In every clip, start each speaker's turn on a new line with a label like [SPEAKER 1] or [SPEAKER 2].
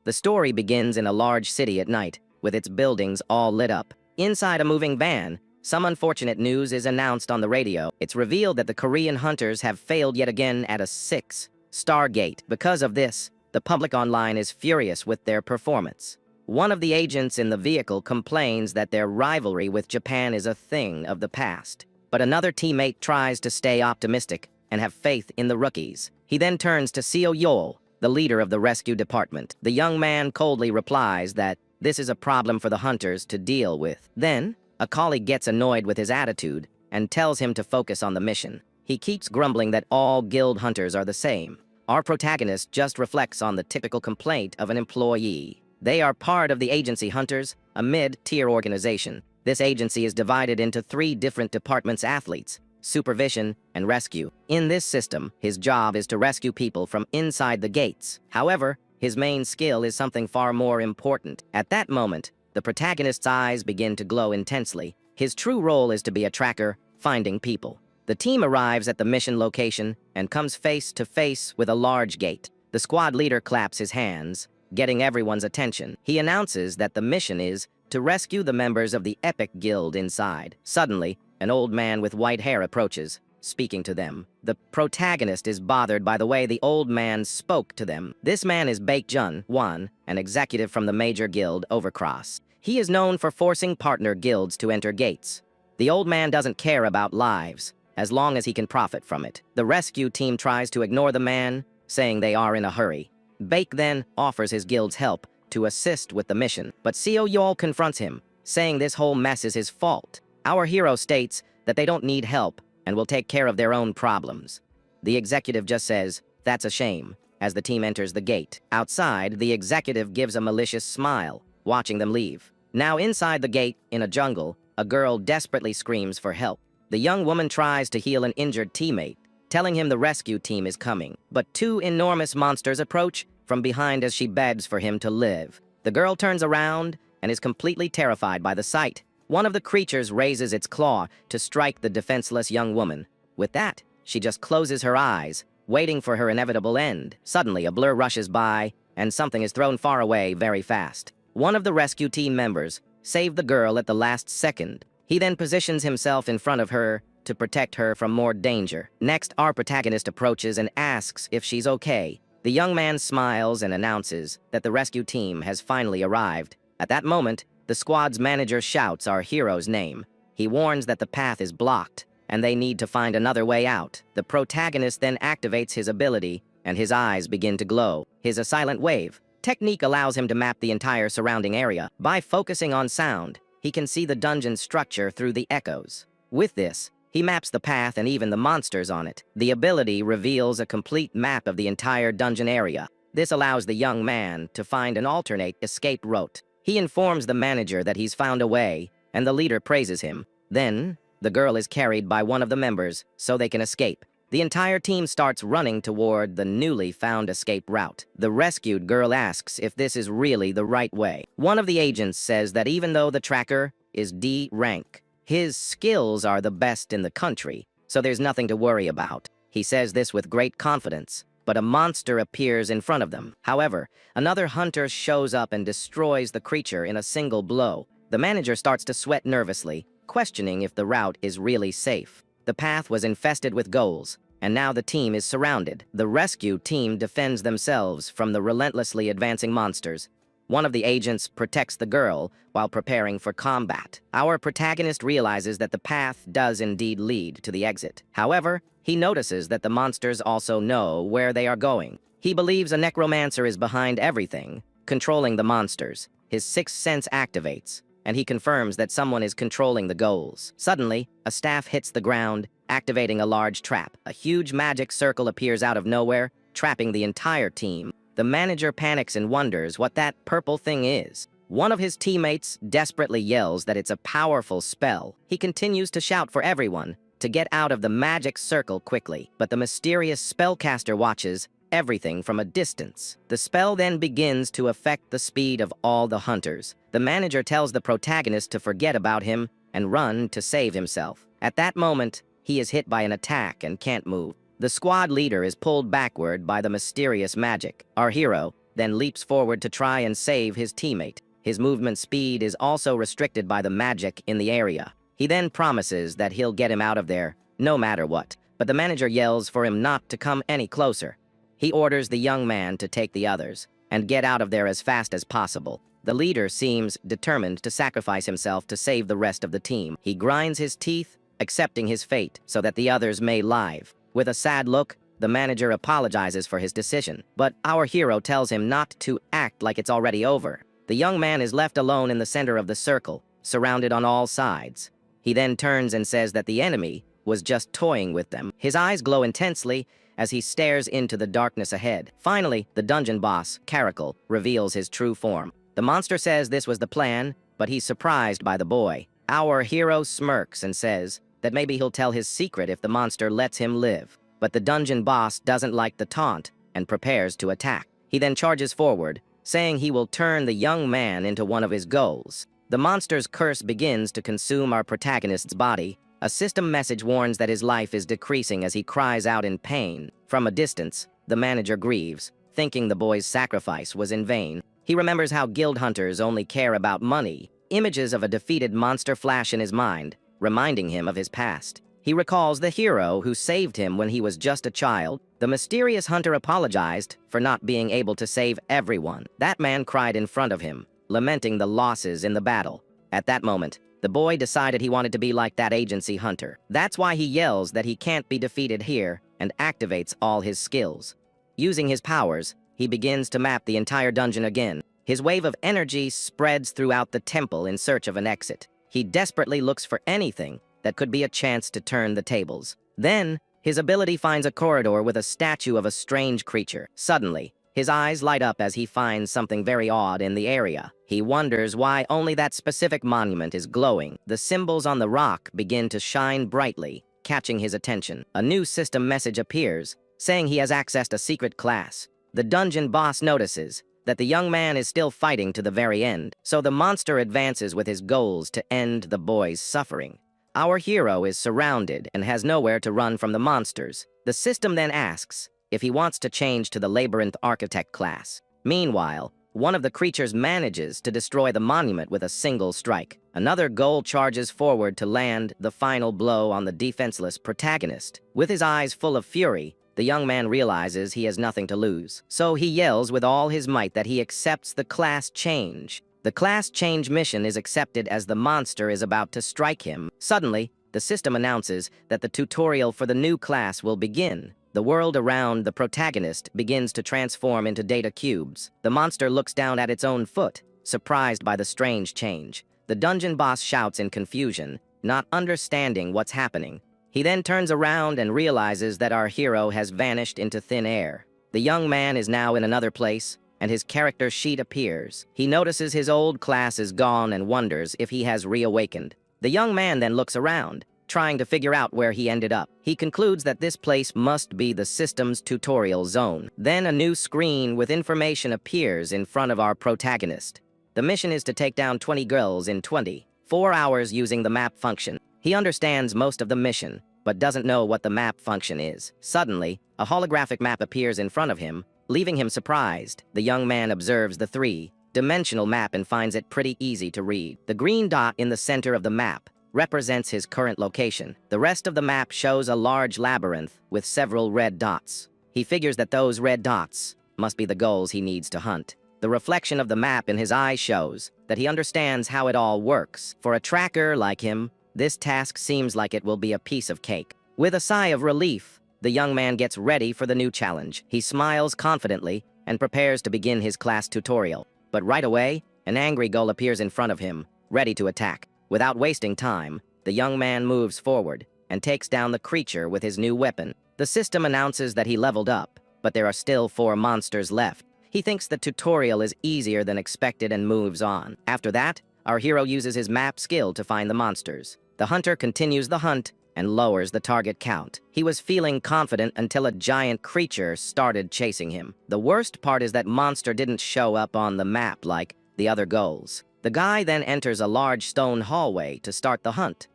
[SPEAKER 1] The story begins in a large city at night, with its buildings all lit up. Inside a moving van, some unfortunate news is announced on the radio. It's revealed that the Korean hunters have failed yet again at a 6-star gate. Because of this, the public online is furious with their performance. One of the agents in the vehicle complains that their rivalry with Japan is a thing of the past. But another teammate tries to stay optimistic and have faith in the rookies. He then turns to Seo Yol, the leader of the rescue department. The young man coldly replies that this is a problem for the hunters to deal with. Then, a colleague gets annoyed with his attitude and tells him to focus on the mission. He keeps grumbling that all guild hunters are the same. Our protagonist just reflects on the typical complaint of an employee. They are part of the agency Hunters, a mid-tier organization. This agency is divided into 3 different departments: athletes, supervision, and rescue. In this system, his job is to rescue people from inside the gates. However, his main skill is something far more important. At that moment, the protagonist's eyes begin to glow intensely. His true role is to be a tracker, finding people. The team arrives at the mission location and comes face to face with a large gate. The squad leader claps his hands, getting everyone's attention. He announces that the mission is to rescue the members of the Epic Guild inside. Suddenly, an old man with white hair approaches, speaking to them. The protagonist is bothered by the way the old man spoke to them. This man is Baek Jun-won, an executive from the major guild Overcross. He is known for forcing partner guilds to enter gates. The old man doesn't care about lives, as long as he can profit from it. The rescue team tries to ignore the man, saying they are in a hurry. Baek then offers his guild's help to assist with the mission, but Seo Yol confronts him, saying this whole mess is his fault. Our hero states that they don't need help and will take care of their own problems. The executive just says, "That's a shame," as the team enters the gate. Outside, the executive gives a malicious smile, watching them leave. Now inside the gate, in a jungle, a girl desperately screams for help. The young woman tries to heal an injured teammate, telling him the rescue team is coming. But 2 enormous monsters approach from behind as she begs for him to live. The girl turns around and is completely terrified by the sight. One of the creatures raises its claw to strike the defenseless young woman. With that, she just closes her eyes, waiting for her inevitable end. Suddenly, a blur rushes by, and something is thrown far away very fast. One of the rescue team members saved the girl at the last second. He then positions himself in front of her to protect her from more danger. Next, our protagonist approaches and asks if she's okay. The young man smiles and announces that the rescue team has finally arrived. At that moment, the squad's manager shouts our hero's name. He warns that the path is blocked, and they need to find another way out. The protagonist then activates his ability, and his eyes begin to glow. His silent wave technique allows him to map the entire surrounding area. By focusing on sound, he can see the dungeon structure through the echoes. With this, he maps the path and even the monsters on it. The ability reveals a complete map of the entire dungeon area. This allows the young man to find an alternate escape route. He informs the manager that he's found a way, and the leader praises him. Then, the girl is carried by one of the members so they can escape. The entire team starts running toward the newly found escape route. The rescued girl asks if this is really the right way. One of the agents says that even though the tracker is D rank, his skills are the best in the country, so there's nothing to worry about. He says this with great confidence, but a monster appears in front of them. However, another hunter shows up and destroys the creature in a single blow. The manager starts to sweat nervously, questioning if the route is really safe. The path was infested with ghouls, and now the team is surrounded. The rescue team defends themselves from the relentlessly advancing monsters. One of the agents protects the girl while preparing for combat. Our protagonist realizes that the path does indeed lead to the exit. However, he notices that the monsters also know where they are going. He believes a necromancer is behind everything, controlling the monsters. His sixth sense activates, and he confirms that someone is controlling the ghouls. Suddenly, a staff hits the ground, activating a large trap. A huge magic circle appears out of nowhere, trapping the entire team. The manager panics and wonders what that purple thing is. One of his teammates desperately yells that it's a powerful spell. He continues to shout for everyone to get out of the magic circle quickly, but the mysterious spellcaster watches everything from a distance. The spell then begins to affect the speed of all the hunters. The manager tells the protagonist to forget about him and run to save himself. At that moment, he is hit by an attack and can't move. The squad leader is pulled backward by the mysterious magic. Our hero then leaps forward to try and save his teammate. His movement speed is also restricted by the magic in the area. He then promises that he'll get him out of there, no matter what, but the manager yells for him not to come any closer. He orders the young man to take the others and get out of there as fast as possible. The leader seems determined to sacrifice himself to save the rest of the team. He grinds his teeth, accepting his fate so that the others may live. With a sad look, the manager apologizes for his decision, but our hero tells him not to act like it's already over. The young man is left alone in the center of the circle, surrounded on all sides. He then turns and says that the enemy was just toying with them. His eyes glow intensely as he stares into the darkness ahead. Finally, the dungeon boss, Caracal, reveals his true form. The monster says this was the plan, but he's surprised by the boy. Our hero smirks and says that maybe he'll tell his secret if the monster lets him live. But the dungeon boss doesn't like the taunt and prepares to attack. He then charges forward, saying he will turn the young man into one of his goals. The monster's curse begins to consume our protagonist's body. A system message warns that his life is decreasing as he cries out in pain. From a distance, the manager grieves, thinking the boy's sacrifice was in vain. He remembers how guild hunters only care about money. Images of a defeated monster flash in his mind, reminding him of his past. He recalls the hero who saved him when he was just a child. The mysterious hunter apologized for not being able to save everyone. That man cried in front of him, lamenting the losses in the battle. At that moment, the boy decided he wanted to be like that agency hunter. That's why he yells that he can't be defeated here and activates all his skills. Using his powers, he begins to map the entire dungeon again. His wave of energy spreads throughout the temple in search of an exit. He desperately looks for anything that could be a chance to turn the tables. Then, his ability finds a corridor with a statue of a strange creature. Suddenly, his eyes light up as he finds something very odd in the area. He wonders why only that specific monument is glowing. The symbols on the rock begin to shine brightly, catching his attention. A new system message appears, saying he has accessed a secret class. The dungeon boss notices that the young man is still fighting to the very end, so the monster advances with his goals to end the boy's suffering. Our hero is surrounded and has nowhere to run from the monsters. The system then asks if he wants to change to the Labyrinth Architect class. Meanwhile, one of the creatures manages to destroy the monument with a single strike. Another ghoul charges forward to land the final blow on the defenseless protagonist. With his eyes full of fury, the young man realizes he has nothing to lose. So he yells with all his might that he accepts the class change. The class change mission is accepted as the monster is about to strike him. Suddenly, the system announces that the tutorial for the new class will begin. The world around the protagonist begins to transform into data cubes. The monster looks down at its own foot, surprised by the strange change. The dungeon boss shouts in confusion, not understanding what's happening. He then turns around and realizes that our hero has vanished into thin air. The young man is now in another place, and his character sheet appears. He notices his old class is gone and wonders if he has reawakened. The young man then looks around, trying to figure out where he ended up. He concludes that this place must be the system's tutorial zone. Then a new screen with information appears in front of our protagonist. The mission is to take down 20 girls in 24 hours using the map function. He understands most of the mission, but doesn't know what the map function is. Suddenly, a holographic map appears in front of him, leaving him surprised. The young man observes the three-dimensional map and finds it pretty easy to read. The green dot in the center of the map represents his current location. The rest of the map shows a large labyrinth with several red dots. He figures that those red dots must be the goals he needs to hunt. The reflection of the map in his eyes shows that he understands how it all works. For a tracker like him, this task seems like it will be a piece of cake. With a sigh of relief, the young man gets ready for the new challenge. He smiles confidently and prepares to begin his class tutorial. But right away, an angry ghoul appears in front of him, ready to attack. Without wasting time, the young man moves forward and takes down the creature with his new weapon. The system announces that he leveled up, but there are still 4 monsters left. He thinks the tutorial is easier than expected and moves on. After that, our hero uses his map skill to find the monsters. The hunter continues the hunt and lowers the target count. He was feeling confident until a giant creature started chasing him. The worst part is that monster didn't show up on the map like the other goals. The guy then enters a large stone hallway to start the hunt.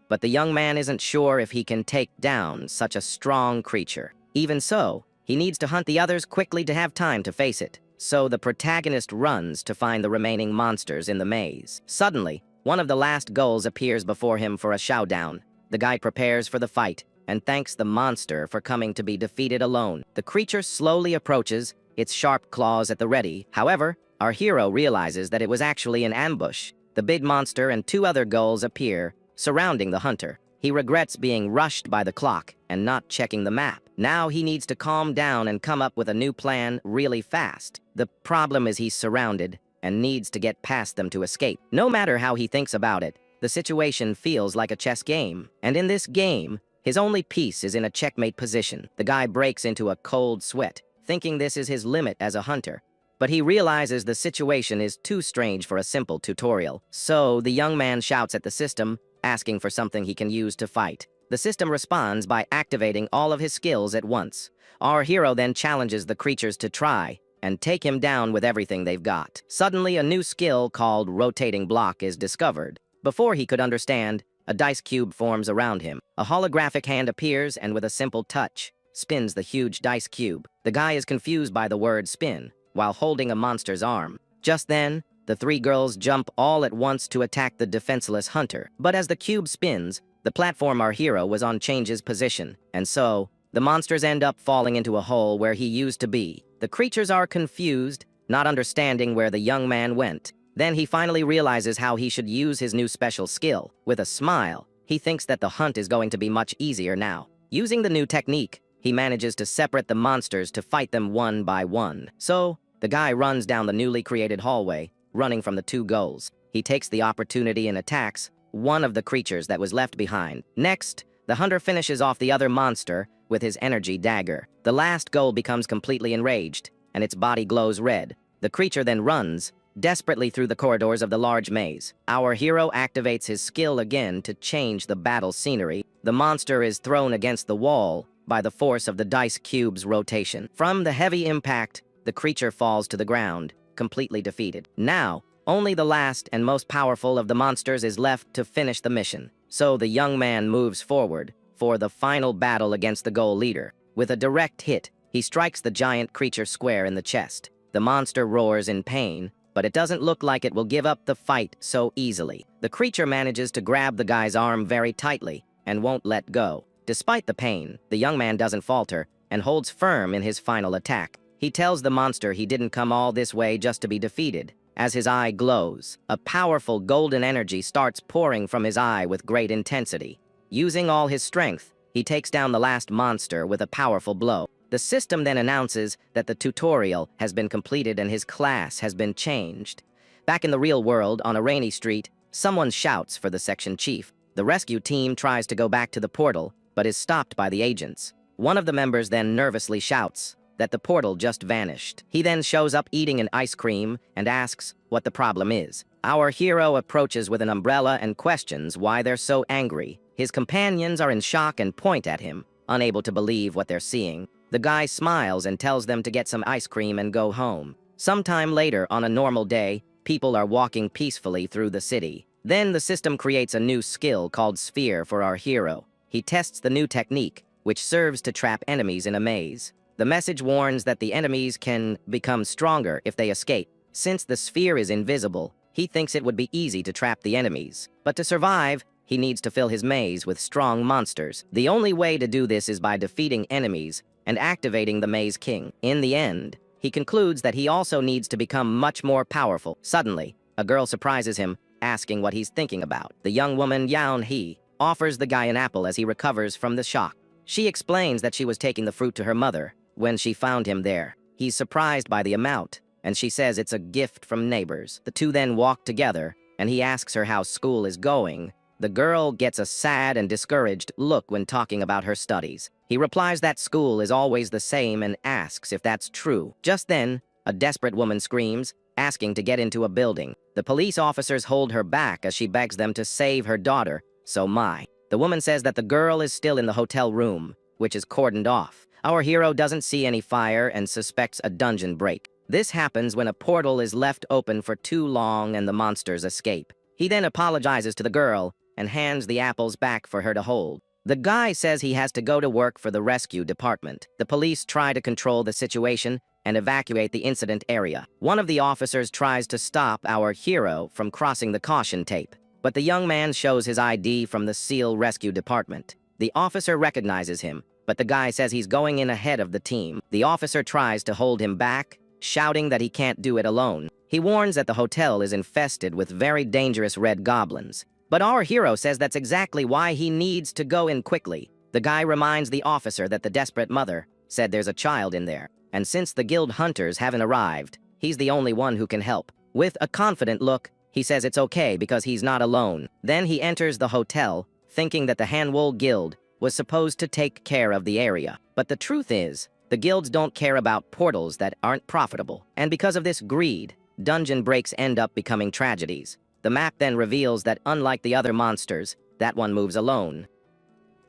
[SPEAKER 1] But the young man isn't sure if he can take down such a strong creature. Even so, he needs to hunt the others quickly to have time to face it. so the protagonist runs to find the remaining monsters in the maze. Suddenly, one of the last ghouls appears before him for a showdown. The guy prepares for the fight and thanks the monster for coming to be defeated alone. The creature slowly approaches, its sharp claws at the ready. However, our hero realizes that it was actually an ambush. The big monster and two other ghouls appear, surrounding the hunter. He regrets being rushed by the clock and not checking the map. Now he needs to calm down and come up with a new plan really fast. The problem is he's surrounded and needs to get past them to escape. No matter how he thinks about it, the situation feels like a chess game. And in this game, his only piece is in a checkmate position. The guy breaks into a cold sweat, thinking this is his limit as a hunter. But he realizes the situation is too strange for a simple tutorial. So the young man shouts at the system, asking for something he can use to fight. The system responds by activating all of his skills at once. Our hero then challenges the creatures to try and take him down with everything they've got. Suddenly, a new skill called rotating block is discovered. Before he could understand, a dice cube forms around him. A holographic hand appears and with a simple touch, spins the huge dice cube. The guy is confused by the word spin, while holding a monster's arm. Just then, the three girls jump all at once to attack the defenseless hunter. But as the cube spins, the platform our hero was on changes position, and so, the monsters end up falling into a hole where he used to be. The creatures are confused, not understanding where the young man went. Then he finally realizes how he should use his new special skill. With a smile, he thinks that the hunt is going to be much easier now. Using the new technique, he manages to separate the monsters to fight them one by one. So, the guy runs down the newly created hallway, running from the two ghouls. He takes the opportunity and attacks one of the creatures that was left behind. Next, the hunter finishes off the other monster with his energy dagger. The last ghoul becomes completely enraged, and its body glows red. The creature then runs desperately through the corridors of the large maze. Our hero activates his skill again to change the battle scenery. The monster is thrown against the wall by the force of the dice cube's rotation. From the heavy impact, the creature falls to the ground, completely defeated. Now, only the last and most powerful of the monsters is left to finish the mission. So the young man moves forward for the final battle against the ghoul leader. With a direct hit, he strikes the giant creature square in the chest. The monster roars in pain, but it doesn't look like it will give up the fight so easily. The creature manages to grab the guy's arm very tightly and won't let go. Despite the pain, the young man doesn't falter and holds firm in his final attack. He tells the monster he didn't come all this way just to be defeated. As his eye glows, a powerful golden energy starts pouring from his eye with great intensity. Using all his strength, he takes down the last monster with a powerful blow. The system then announces that the tutorial has been completed and his class has been changed. Back in the real world, on a rainy street, someone shouts for the section chief. The rescue team tries to go back to the portal, but is stopped by the agents. One of the members then nervously shouts that the portal just vanished. He then shows up eating an ice cream and asks what the problem is. Our hero approaches with an umbrella and questions why they're so angry. His companions are in shock and point at him, unable to believe what they're seeing. The guy smiles and tells them to get some ice cream and go home. Sometime later, on a normal day, people are walking peacefully through the city. Then the system creates a new skill called Sphere for our hero. He tests the new technique, which serves to trap enemies in a maze. The message warns that the enemies can become stronger if they escape. Since the sphere is invisible, he thinks it would be easy to trap the enemies. But to survive, he needs to fill his maze with strong monsters. The only way to do this is by defeating enemies and activating the Maze King. In the end, he concludes that he also needs to become much more powerful. Suddenly, a girl surprises him, asking what he's thinking about. The young woman, Yaon Hee, offers the guy an apple as he recovers from the shock. She explains that she was taking the fruit to her mother when she found him there. He's surprised by the amount, and she says it's a gift from neighbors. The two then walk together, and he asks her how school is going. The girl gets a sad and discouraged look when talking about her studies. He replies that school is always the same and asks if that's true. Just then, a desperate woman screams, asking to get into a building. The police officers hold her back as she begs them to save her daughter, The woman says that the girl is still in the hotel room, which is cordoned off. Our hero doesn't see any fire and suspects a dungeon break. This happens when a portal is left open for too long and the monsters escape. He then apologizes to the girl and hands the apples back for her to hold. The guy says he has to go to work for the rescue department. The police try to control the situation, and evacuate the incident area. One of the officers tries to stop our hero from crossing the caution tape, but the young man shows his ID from the SEAL Rescue Department. The officer recognizes him, but the guy says he's going in ahead of the team. The officer tries to hold him back, shouting that he can't do it alone. He warns that the hotel is infested with very dangerous red goblins. But our hero says that's exactly why he needs to go in quickly. The guy reminds the officer that the desperate mother said there's a child in there, and since the guild hunters haven't arrived, he's the only one who can help. With a confident look, he says it's okay because he's not alone. Then he enters the hotel, thinking that the Hanwol Guild was supposed to take care of the area. But the truth is, the guilds don't care about portals that aren't profitable. And because of this greed, dungeon breaks end up becoming tragedies. The map then reveals that unlike the other monsters, that one moves alone.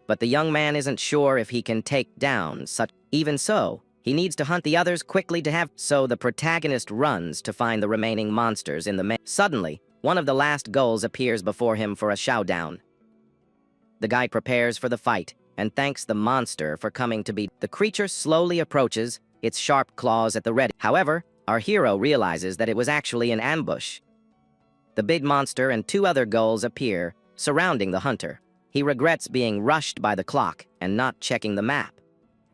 [SPEAKER 1] But the young man isn't sure if he can take down such. Even so, he needs to hunt the others quickly to have. So the protagonist runs to find the remaining monsters in the maze. Suddenly, one of the last ghouls appears before him for a showdown. The guy prepares for the fight and thanks the monster for coming to be. The creature slowly approaches, its sharp claws at the ready. However, our hero realizes that it was actually an ambush. The big monster and two other ghouls appear, surrounding the hunter. He regrets being rushed by the clock and not checking the map.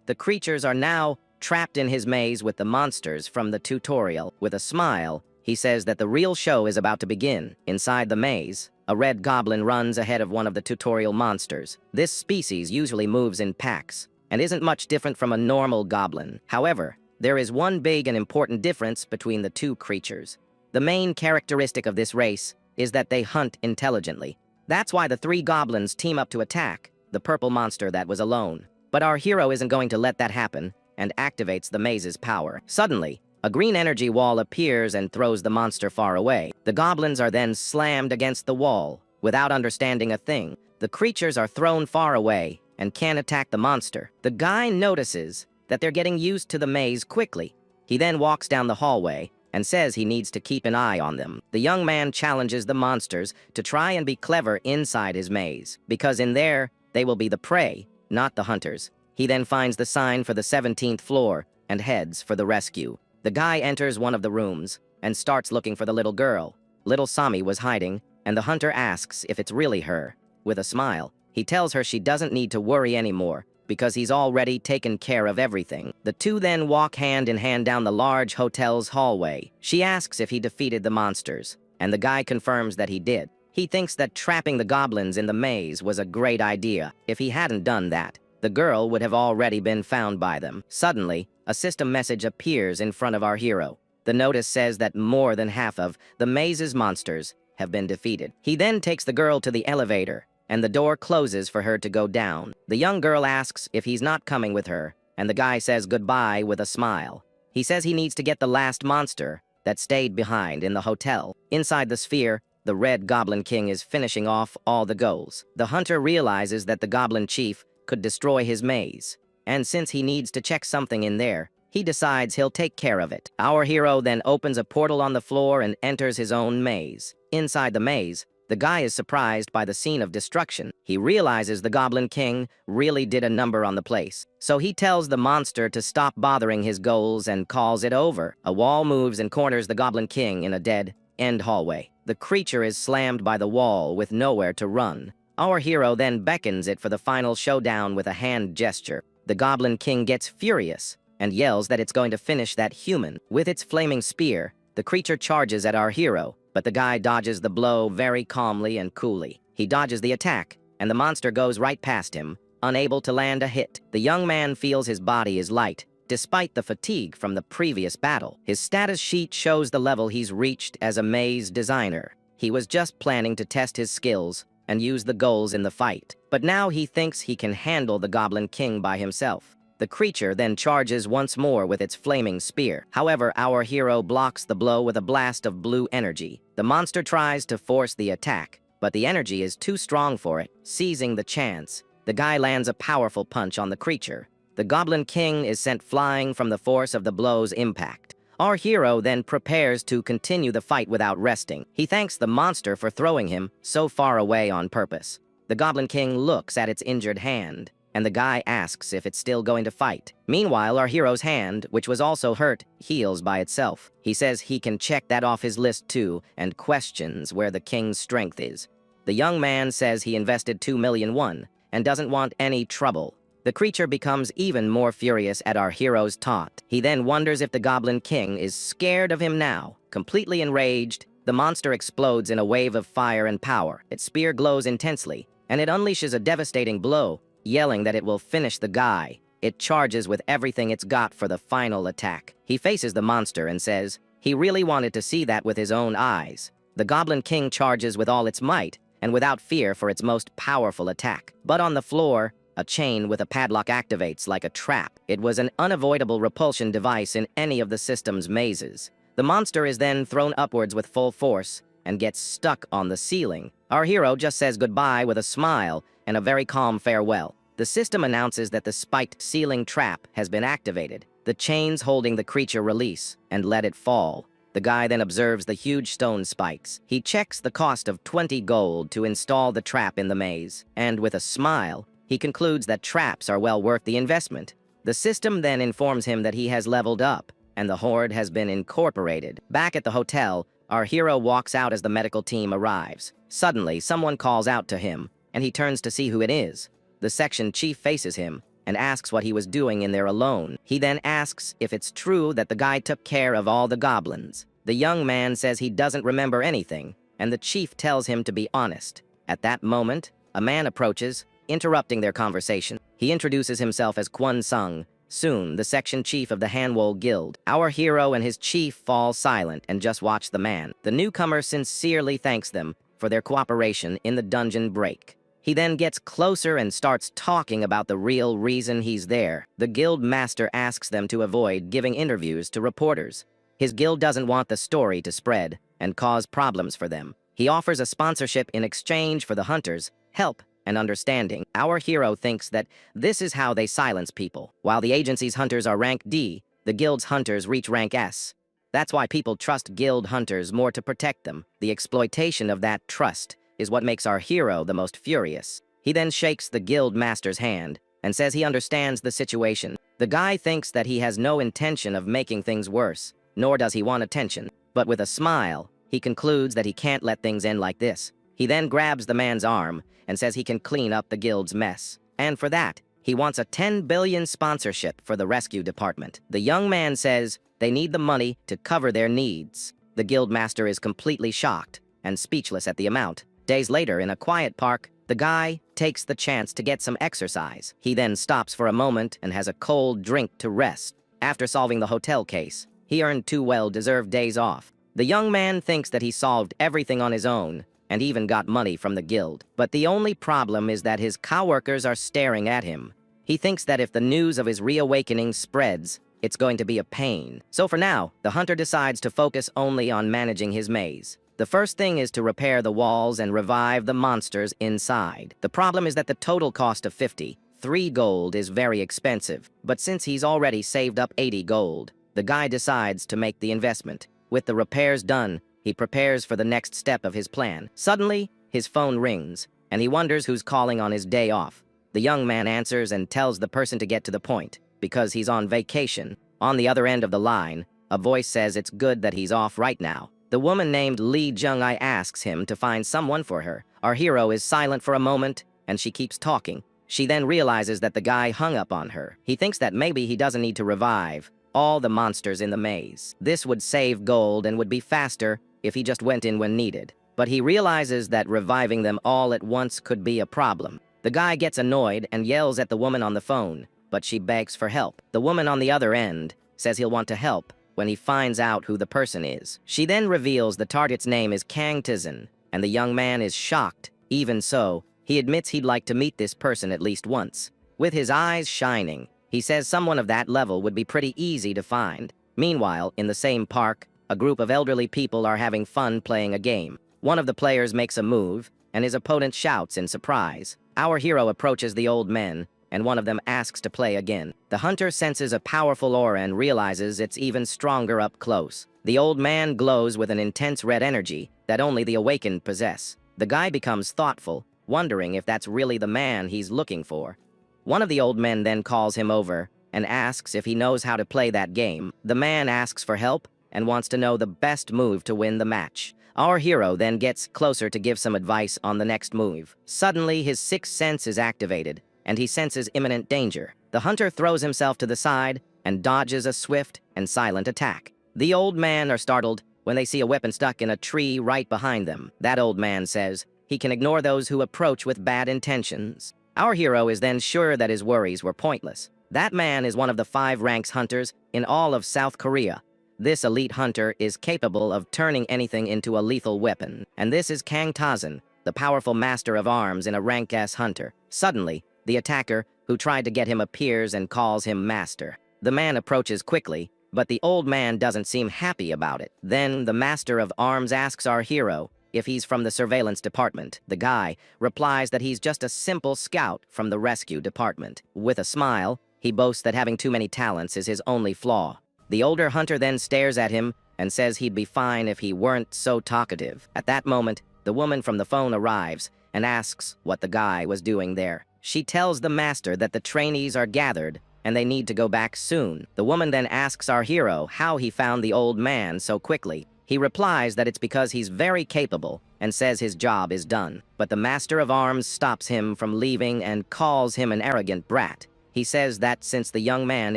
[SPEAKER 1] The creatures are now trapped in his maze with the monsters from the tutorial. With a smile, he says that the real show is about to begin. Inside the maze, a red goblin runs ahead of one of the tutorial monsters. This species usually moves in packs and isn't much different from a normal goblin. However, there is one big and important difference between the two creatures. The main characteristic of this race is that they hunt intelligently. That's why the three goblins team up to attack the purple monster that was alone. But our hero isn't going to let that happen and activates the maze's power. Suddenly, a green energy wall appears and throws the monster far away. The goblins are then slammed against the wall without understanding a thing. The creatures are thrown far away and can't attack the monster. The guy notices that they're getting used to the maze quickly. He then walks down the hallway and says he needs to keep an eye on them. The young man challenges the monsters to try and be clever inside his maze, because in there, they will be the prey, not the hunters. He then finds the sign for the 17th floor and heads for the rescue. The guy enters one of the rooms and starts looking for the little girl. Little Sami was hiding, and the hunter asks if it's really her. With a smile, he tells her she doesn't need to worry anymore, because he's already taken care of everything. The two then walk hand in hand down the large hotel's hallway. She asks if he defeated the monsters, and the guy confirms that he did. He thinks that trapping the goblins in the maze was a great idea. If he hadn't done that, the girl would have already been found by them. Suddenly, a system message appears in front of our hero. The notice says that more than half of the maze's monsters have been defeated. He then takes the girl to the elevator, and the door closes for her to go down. The young girl asks if he's not coming with her, and the guy says goodbye with a smile. He says he needs to get the last monster that stayed behind in the hotel. Inside the sphere, the Red Goblin King is finishing off all the goals. The hunter realizes that the Goblin Chief could destroy his maze, and since he needs to check something in there, he decides he'll take care of it. Our hero then opens a portal on the floor and enters his own maze. Inside the maze, the guy is surprised by the scene of destruction. He realizes the Goblin King really did a number on the place. So he tells the monster to stop bothering his goals and calls it over. A wall moves and corners the Goblin King in a dead-end hallway. The creature is slammed by the wall with nowhere to run. Our hero then beckons it for the final showdown with a hand gesture. The Goblin King gets furious and yells that it's going to finish that human. With its flaming spear, the creature charges at our hero, but the guy dodges the blow very calmly and coolly. He dodges the attack, and the monster goes right past him, unable to land a hit. The young man feels his body is light, despite the fatigue from the previous battle. His status sheet shows the level he's reached as a maze designer. He was just planning to test his skills and use the goals in the fight, but now he thinks he can handle the Goblin King by himself. The creature then charges once more with its flaming spear. However, our hero blocks the blow with a blast of blue energy. The monster tries to force the attack, but the energy is too strong for it. Seizing the chance, the guy lands a powerful punch on the creature. The Goblin King is sent flying from the force of the blow's impact. Our hero then prepares to continue the fight without resting. He thanks the monster for throwing him so far away on purpose. The Goblin King looks at its injured hand and the guy asks if it's still going to fight. Meanwhile, our hero's hand, which was also hurt, heals by itself. He says he can check that off his list too, and questions where the king's strength is. The young man says he invested 2,000,000 won, and doesn't want any trouble. The creature becomes even more furious at our hero's taunt. He then wonders if the Goblin King is scared of him now. Completely enraged, the monster explodes in a wave of fire and power. Its spear glows intensely, and it unleashes a devastating blow, yelling that it will finish the guy. It charges with everything it's got for the final attack. He faces the monster and says he really wanted to see that with his own eyes. The Goblin King charges with all its might, and without fear for its most powerful attack. But on the floor, a chain with a padlock activates like a trap. It was an unavoidable repulsion device in any of the system's mazes. The monster is then thrown upwards with full force and gets stuck on the ceiling. Our hero just says goodbye with a smile and a very calm farewell. The system announces that the spiked ceiling trap has been activated. The chains holding the creature release and let it fall. The guy then observes the huge stone spikes. He checks the cost of 20 gold to install the trap in the maze, and with a smile, he concludes that traps are well worth the investment. The system then informs him that he has leveled up, and the horde has been incorporated. Back at the hotel, our hero walks out as the medical team arrives. Suddenly, someone calls out to him, and he turns to see who it is. The section chief faces him and asks what he was doing in there alone. He then asks if it's true that the guy took care of all the goblins. The young man says he doesn't remember anything, and the chief tells him to be honest. At that moment, a man approaches, interrupting their conversation. He introduces himself as Kwon Sung, soon the section chief of the Hanwol Guild. Our hero and his chief fall silent and just watch the man. The newcomer sincerely thanks them for their cooperation in the dungeon break. He then gets closer and starts talking about the real reason he's there. The guild master asks them to avoid giving interviews to reporters. His guild doesn't want the story to spread and cause problems for them. He offers a sponsorship in exchange for the hunters' help and understanding. Our hero thinks that this is how they silence people. While the agency's hunters are rank D, the guild's hunters reach rank S. That's why people trust guild hunters more to protect them. The exploitation of that trust is what makes our hero the most furious. He then shakes the guild master's hand and says he understands the situation. The guy thinks that he has no intention of making things worse, nor does he want attention. But with a smile, he concludes that he can't let things end like this. He then grabs the man's arm and says he can clean up the guild's mess. And for that, he wants a 10 billion sponsorship for the rescue department. The young man says they need the money to cover their needs. The guild master is completely shocked and speechless at the amount. Days later, in a quiet park, the guy takes the chance to get some exercise. He then stops for a moment and has a cold drink to rest. After solving the hotel case, he earned 2 well-deserved days off. The young man thinks that he solved everything on his own and even got money from the guild. But the only problem is that his coworkers are staring at him. He thinks that if the news of his reawakening spreads, it's going to be a pain. So for now, the hunter decides to focus only on managing his maze. The first thing is to repair the walls and revive the monsters inside. The problem is that the total cost of 53 gold is very expensive, but since he's already saved up 80 gold, the guy decides to make the investment. With the repairs done, he prepares for the next step of his plan. Suddenly, his phone rings, and he wonders who's calling on his day off. The young man answers and tells the person to get to the point, because he's on vacation. On the other end of the line, a voice says it's good that he's off right now. The woman named Lee Jung-ai asks him to find someone for her. Our hero is silent for a moment, and she keeps talking. She then realizes that the guy hung up on her. He thinks that maybe he doesn't need to revive all the monsters in the maze. This would save gold and would be faster if he just went in when needed. But he realizes that reviving them all at once could be a problem. The guy gets annoyed and yells at the woman on the phone, but she begs for help. The woman on the other end says he'll want to help when he finds out who the person is. She then reveals the target's name is Kang Tizin, and the young man is shocked. Even so, he admits he'd like to meet this person at least once. With his eyes shining, he says someone of that level would be pretty easy to find. Meanwhile, in the same park, a group of elderly people are having fun playing a game. One of the players makes a move, and his opponent shouts in surprise. Our hero approaches the old men, and one of them asks to play again. The hunter senses a powerful aura and realizes it's even stronger up close. The old man glows with an intense red energy that only the awakened possess. The guy becomes thoughtful, wondering if that's really the man he's looking for. One of the old men then calls him over and asks if he knows how to play that game. The man asks for help and wants to know the best move to win the match. Our hero then gets closer to give some advice on the next move. Suddenly, his sixth sense is activated, and he senses imminent danger. The hunter throws himself to the side and dodges a swift and silent attack. The old men are startled when they see a weapon stuck in a tree right behind them. That old man says he can ignore those who approach with bad intentions. Our hero is then sure that his worries were pointless. That man is one of the 5 ranks hunters in all of South Korea. This elite hunter is capable of turning anything into a lethal weapon, and this is Kang Tazan, the powerful master of arms in a rank S hunter. Suddenly, the attacker who tried to get him appears and calls him master. The man approaches quickly, but the old man doesn't seem happy about it. Then the master of arms asks our hero if he's from the surveillance department. The guy replies that he's just a simple scout from the rescue department. With a smile, he boasts that having too many talents is his only flaw. The older hunter then stares at him and says he'd be fine if he weren't so talkative. At that moment, the woman from the phone arrives and asks what the guy was doing there. She tells the master that the trainees are gathered and they need to go back soon. The woman then asks our hero how he found the old man so quickly. He replies that it's because he's very capable and says his job is done. But the master of arms stops him from leaving and calls him an arrogant brat. He says that since the young man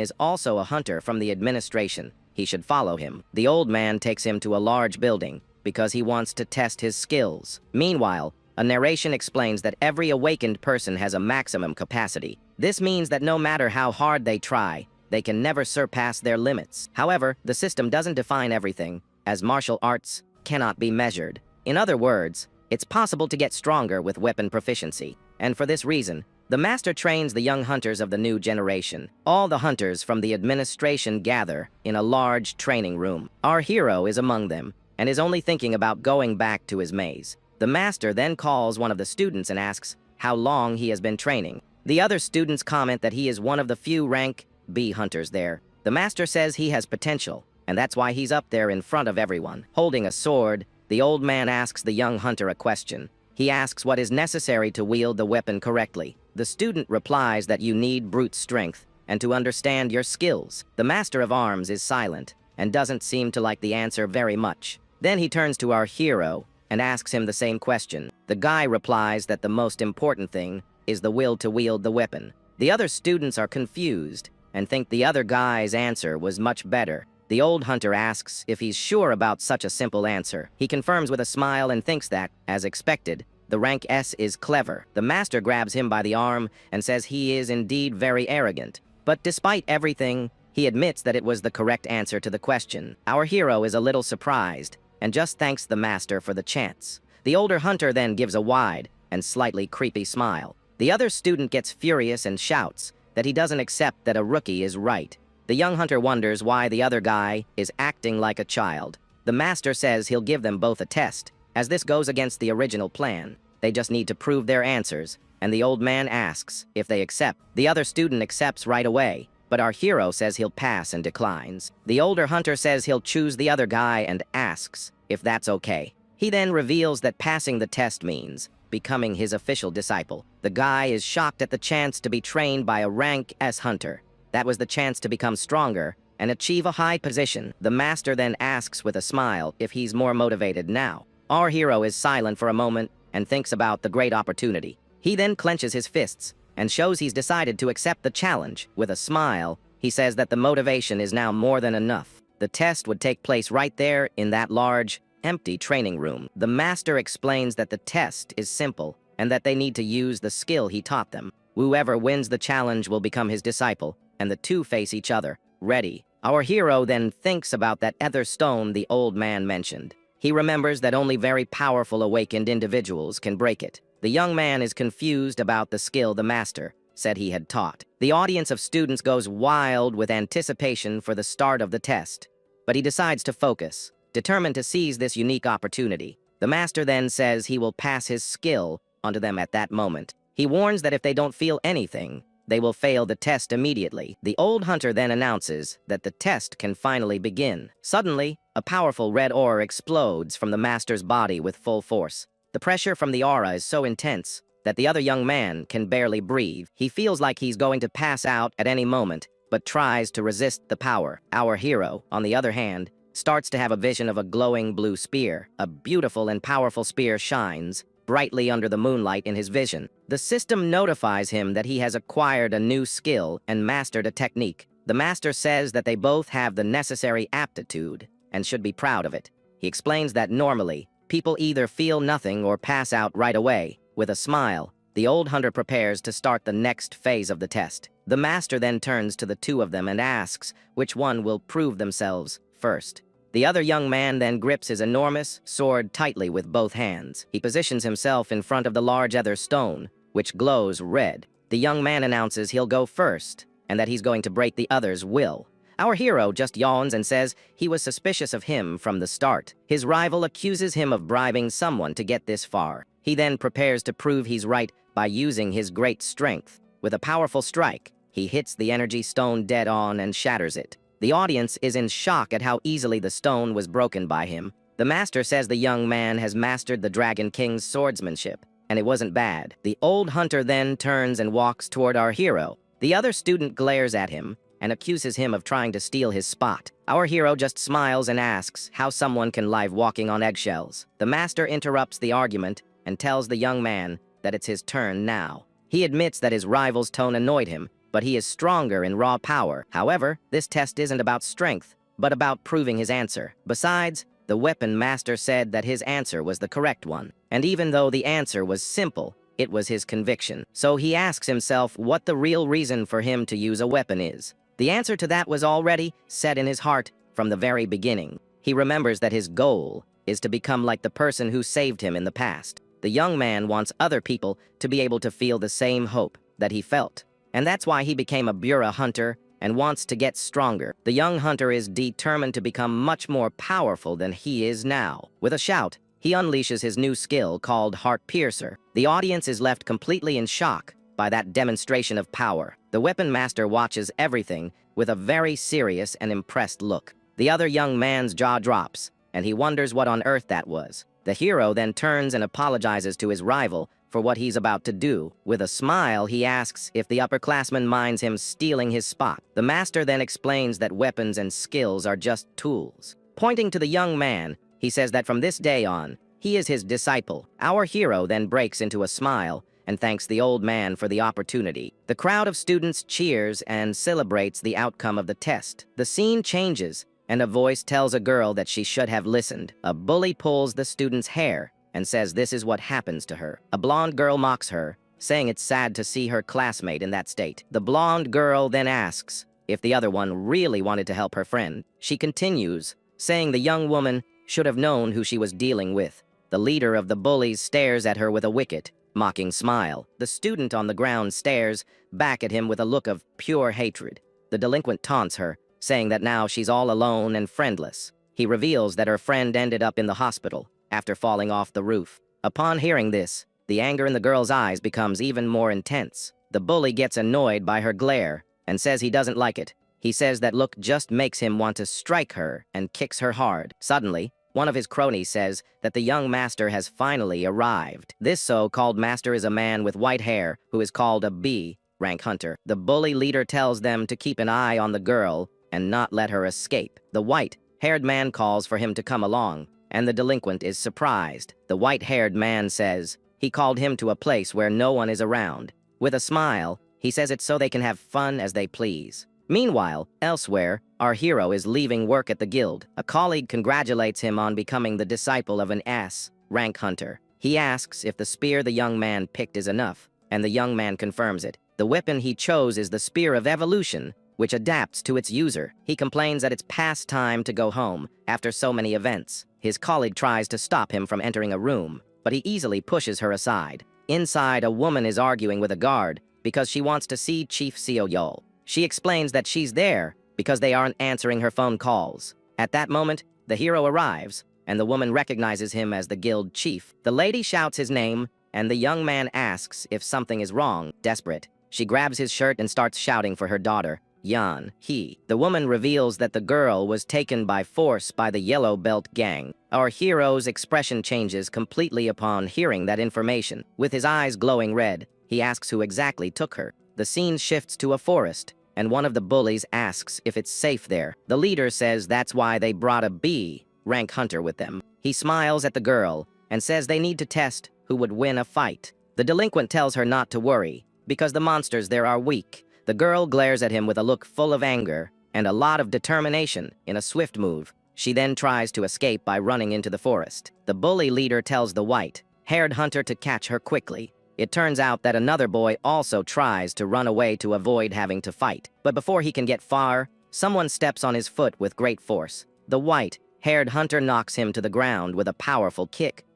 [SPEAKER 1] is also a hunter from the administration, he should follow him. The old man takes him to a large building because he wants to test his skills. Meanwhile, a narration explains that every awakened person has a maximum capacity. This means that no matter how hard they try, they can never surpass their limits. However, the system doesn't define everything, as martial arts cannot be measured. In other words, it's possible to get stronger with weapon proficiency, and for this reason, the master trains the young hunters of the new generation. All the hunters from the administration gather in a large training room. Our hero is among them and is only thinking about going back to his maze. The master then calls one of the students and asks how long he has been training. The other students comment that he is one of the few rank B hunters there. The master says he has potential, and that's why he's up there in front of everyone. Holding a sword, the old man asks the young hunter a question. He asks what is necessary to wield the weapon correctly. The student replies that you need brute strength and to understand your skills. The master of arms is silent and doesn't seem to like the answer very much. Then he turns to our hero and asks him the same question. The guy replies that the most important thing is the will to wield the weapon. The other students are confused and think the other guy's answer was much better. The old hunter asks if he's sure about such a simple answer. He confirms with a smile and thinks that, as expected, the rank S is clever. The master grabs him by the arm and says he is indeed very arrogant. But despite everything, he admits that it was the correct answer to the question. Our hero is a little surprised and just thanks the master for the chance. The older hunter then gives a wide and slightly creepy smile. The other student gets furious and shouts that he doesn't accept that a rookie is right. The young hunter wonders why the other guy is acting like a child. The master says he'll give them both a test, as this goes against the original plan. They just need to prove their answers, and the old man asks if they accept. The other student accepts right away, but our hero says he'll pass and declines. The older hunter says he'll choose the other guy and asks if that's okay. He then reveals that passing the test means becoming his official disciple. The guy is shocked at the chance to be trained by a rank S hunter. That was the chance to become stronger and achieve a high position. The master then asks with a smile if he's more motivated now. Our hero is silent for a moment and thinks about the great opportunity. He then clenches his fists and shows he's decided to accept the challenge. With a smile, he says that the motivation is now more than enough. The test would take place right there in that large, empty training room. The master explains that the test is simple and that they need to use the skill he taught them. Whoever wins the challenge will become his disciple, and the two face each other, ready. Our hero then thinks about that other stone the old man mentioned. He remembers that only very powerful awakened individuals can break it. The young man is confused about the skill the master said he had taught. The audience of students goes wild with anticipation for the start of the test, but he decides to focus, determined to seize this unique opportunity. The master then says he will pass his skill onto them at that moment. He warns that if they don't feel anything, they will fail the test immediately. The old hunter then announces that the test can finally begin. Suddenly, a powerful red aura explodes from the master's body with full force. The pressure from the aura is so intense that the other young man can barely breathe. He feels like he's going to pass out at any moment, but tries to resist the power. Our hero, on the other hand, starts to have a vision of a glowing blue spear. A beautiful and powerful spear shines brightly under the moonlight in his vision. The system notifies him that he has acquired a new skill and mastered a technique. The master says that they both have the necessary aptitude and should be proud of it. He explains that normally, people either feel nothing or pass out right away. With a smile, the old hunter prepares to start the next phase of the test. The master then turns to the two of them and asks which one will prove themselves first. The other young man then grips his enormous sword tightly with both hands. He positions himself in front of the large ether stone, which glows red. The young man announces he'll go first, and that he's going to break the other's will. Our hero just yawns and says he was suspicious of him from the start. His rival accuses him of bribing someone to get this far. He then prepares to prove he's right by using his great strength. With a powerful strike, he hits the energy stone dead on and shatters it. The audience is in shock at how easily the stone was broken by him. The master says the young man has mastered the Dragon King's swordsmanship, and it wasn't bad. The old hunter then turns and walks toward our hero. The other student glares at him and accuses him of trying to steal his spot. Our hero just smiles and asks how someone can live walking on eggshells. The master interrupts the argument and tells the young man that it's his turn now. He admits that his rival's tone annoyed him, but he is stronger in raw power. However, this test isn't about strength, but about proving his answer. Besides, the weapon master said that his answer was the correct one. And even though the answer was simple, it was his conviction. So he asks himself what the real reason for him to use a weapon is. The answer to that was already set in his heart from the very beginning. He remembers that his goal is to become like the person who saved him in the past. The young man wants other people to be able to feel the same hope that he felt. And that's why he became a Bura hunter and wants to get stronger. The young hunter is determined to become much more powerful than he is now. With a shout, he unleashes his new skill called Heart Piercer. The audience is left completely in shock by that demonstration of power. The weapon master watches everything with a very serious and impressed look. The other young man's jaw drops, and he wonders what on earth that was. The hero then turns and apologizes to his rival for what he's about to do. With a smile, he asks if the upperclassman minds him stealing his spot. The master then explains that weapons and skills are just tools. Pointing to the young man, he says that from this day on, he is his disciple. Our hero then breaks into a smile and thanks the old man for the opportunity. The crowd of students cheers and celebrates the outcome of the test. The scene changes, and a voice tells a girl that she should have listened. A bully pulls the student's hair and says this is what happens to her. A blonde girl mocks her, saying it's sad to see her classmate in that state. The blonde girl then asks if the other one really wanted to help her friend. She continues, saying the young woman should have known who she was dealing with. The leader of the bullies stares at her with a wicked, mocking smile. The student on the ground stares back at him with a look of pure hatred. The delinquent taunts her, saying that now she's all alone and friendless. He reveals that her friend ended up in the hospital after falling off the roof. Upon hearing this, the anger in the girl's eyes becomes even more intense. The bully gets annoyed by her glare and says he doesn't like it. He says that look just makes him want to strike her and kicks her hard. Suddenly, one of his cronies says that the young master has finally arrived. This so-called master is a man with white hair who is called a B-rank hunter. The bully leader tells them to keep an eye on the girl and not let her escape. The white-haired man calls for him to come along, and the delinquent is surprised. The white-haired man says he called him to a place where no one is around. With a smile, he says it's so they can have fun as they please. Meanwhile, elsewhere, our hero is leaving work at the guild. A colleague congratulates him on becoming the disciple of an S-rank hunter. He asks if the spear the young man picked is enough, and the young man confirms it. The weapon he chose is the Spear of Evolution, which adapts to its user. He complains that it's past time to go home after so many events. His colleague tries to stop him from entering a room, but he easily pushes her aside. Inside, a woman is arguing with a guard because she wants to see Chief Seoyol. She explains that she's there because they aren't answering her phone calls. At that moment, the hero arrives, and the woman recognizes him as the guild chief. The lady shouts his name, and the young man asks if something is wrong. Desperate, she grabs his shirt and starts shouting for her daughter. Yan, he. The woman reveals that the girl was taken by force by the Yellow Belt gang. Our hero's expression changes completely upon hearing that information. With his eyes glowing red, he asks who exactly took her. The scene shifts to a forest, and one of the bullies asks if it's safe there. The leader says that's why they brought a B-rank hunter with them. He smiles at the girl and says they need to test who would win a fight. The delinquent tells her not to worry, because the monsters there are weak. The girl glares at him with a look full of anger and a lot of determination. In a swift move, she then tries to escape by running into the forest. The bully leader tells the white-haired hunter to catch her quickly. It turns out that another boy also tries to run away to avoid having to fight. But before he can get far, someone steps on his foot with great force. The white-haired hunter knocks him to the ground with a powerful kick.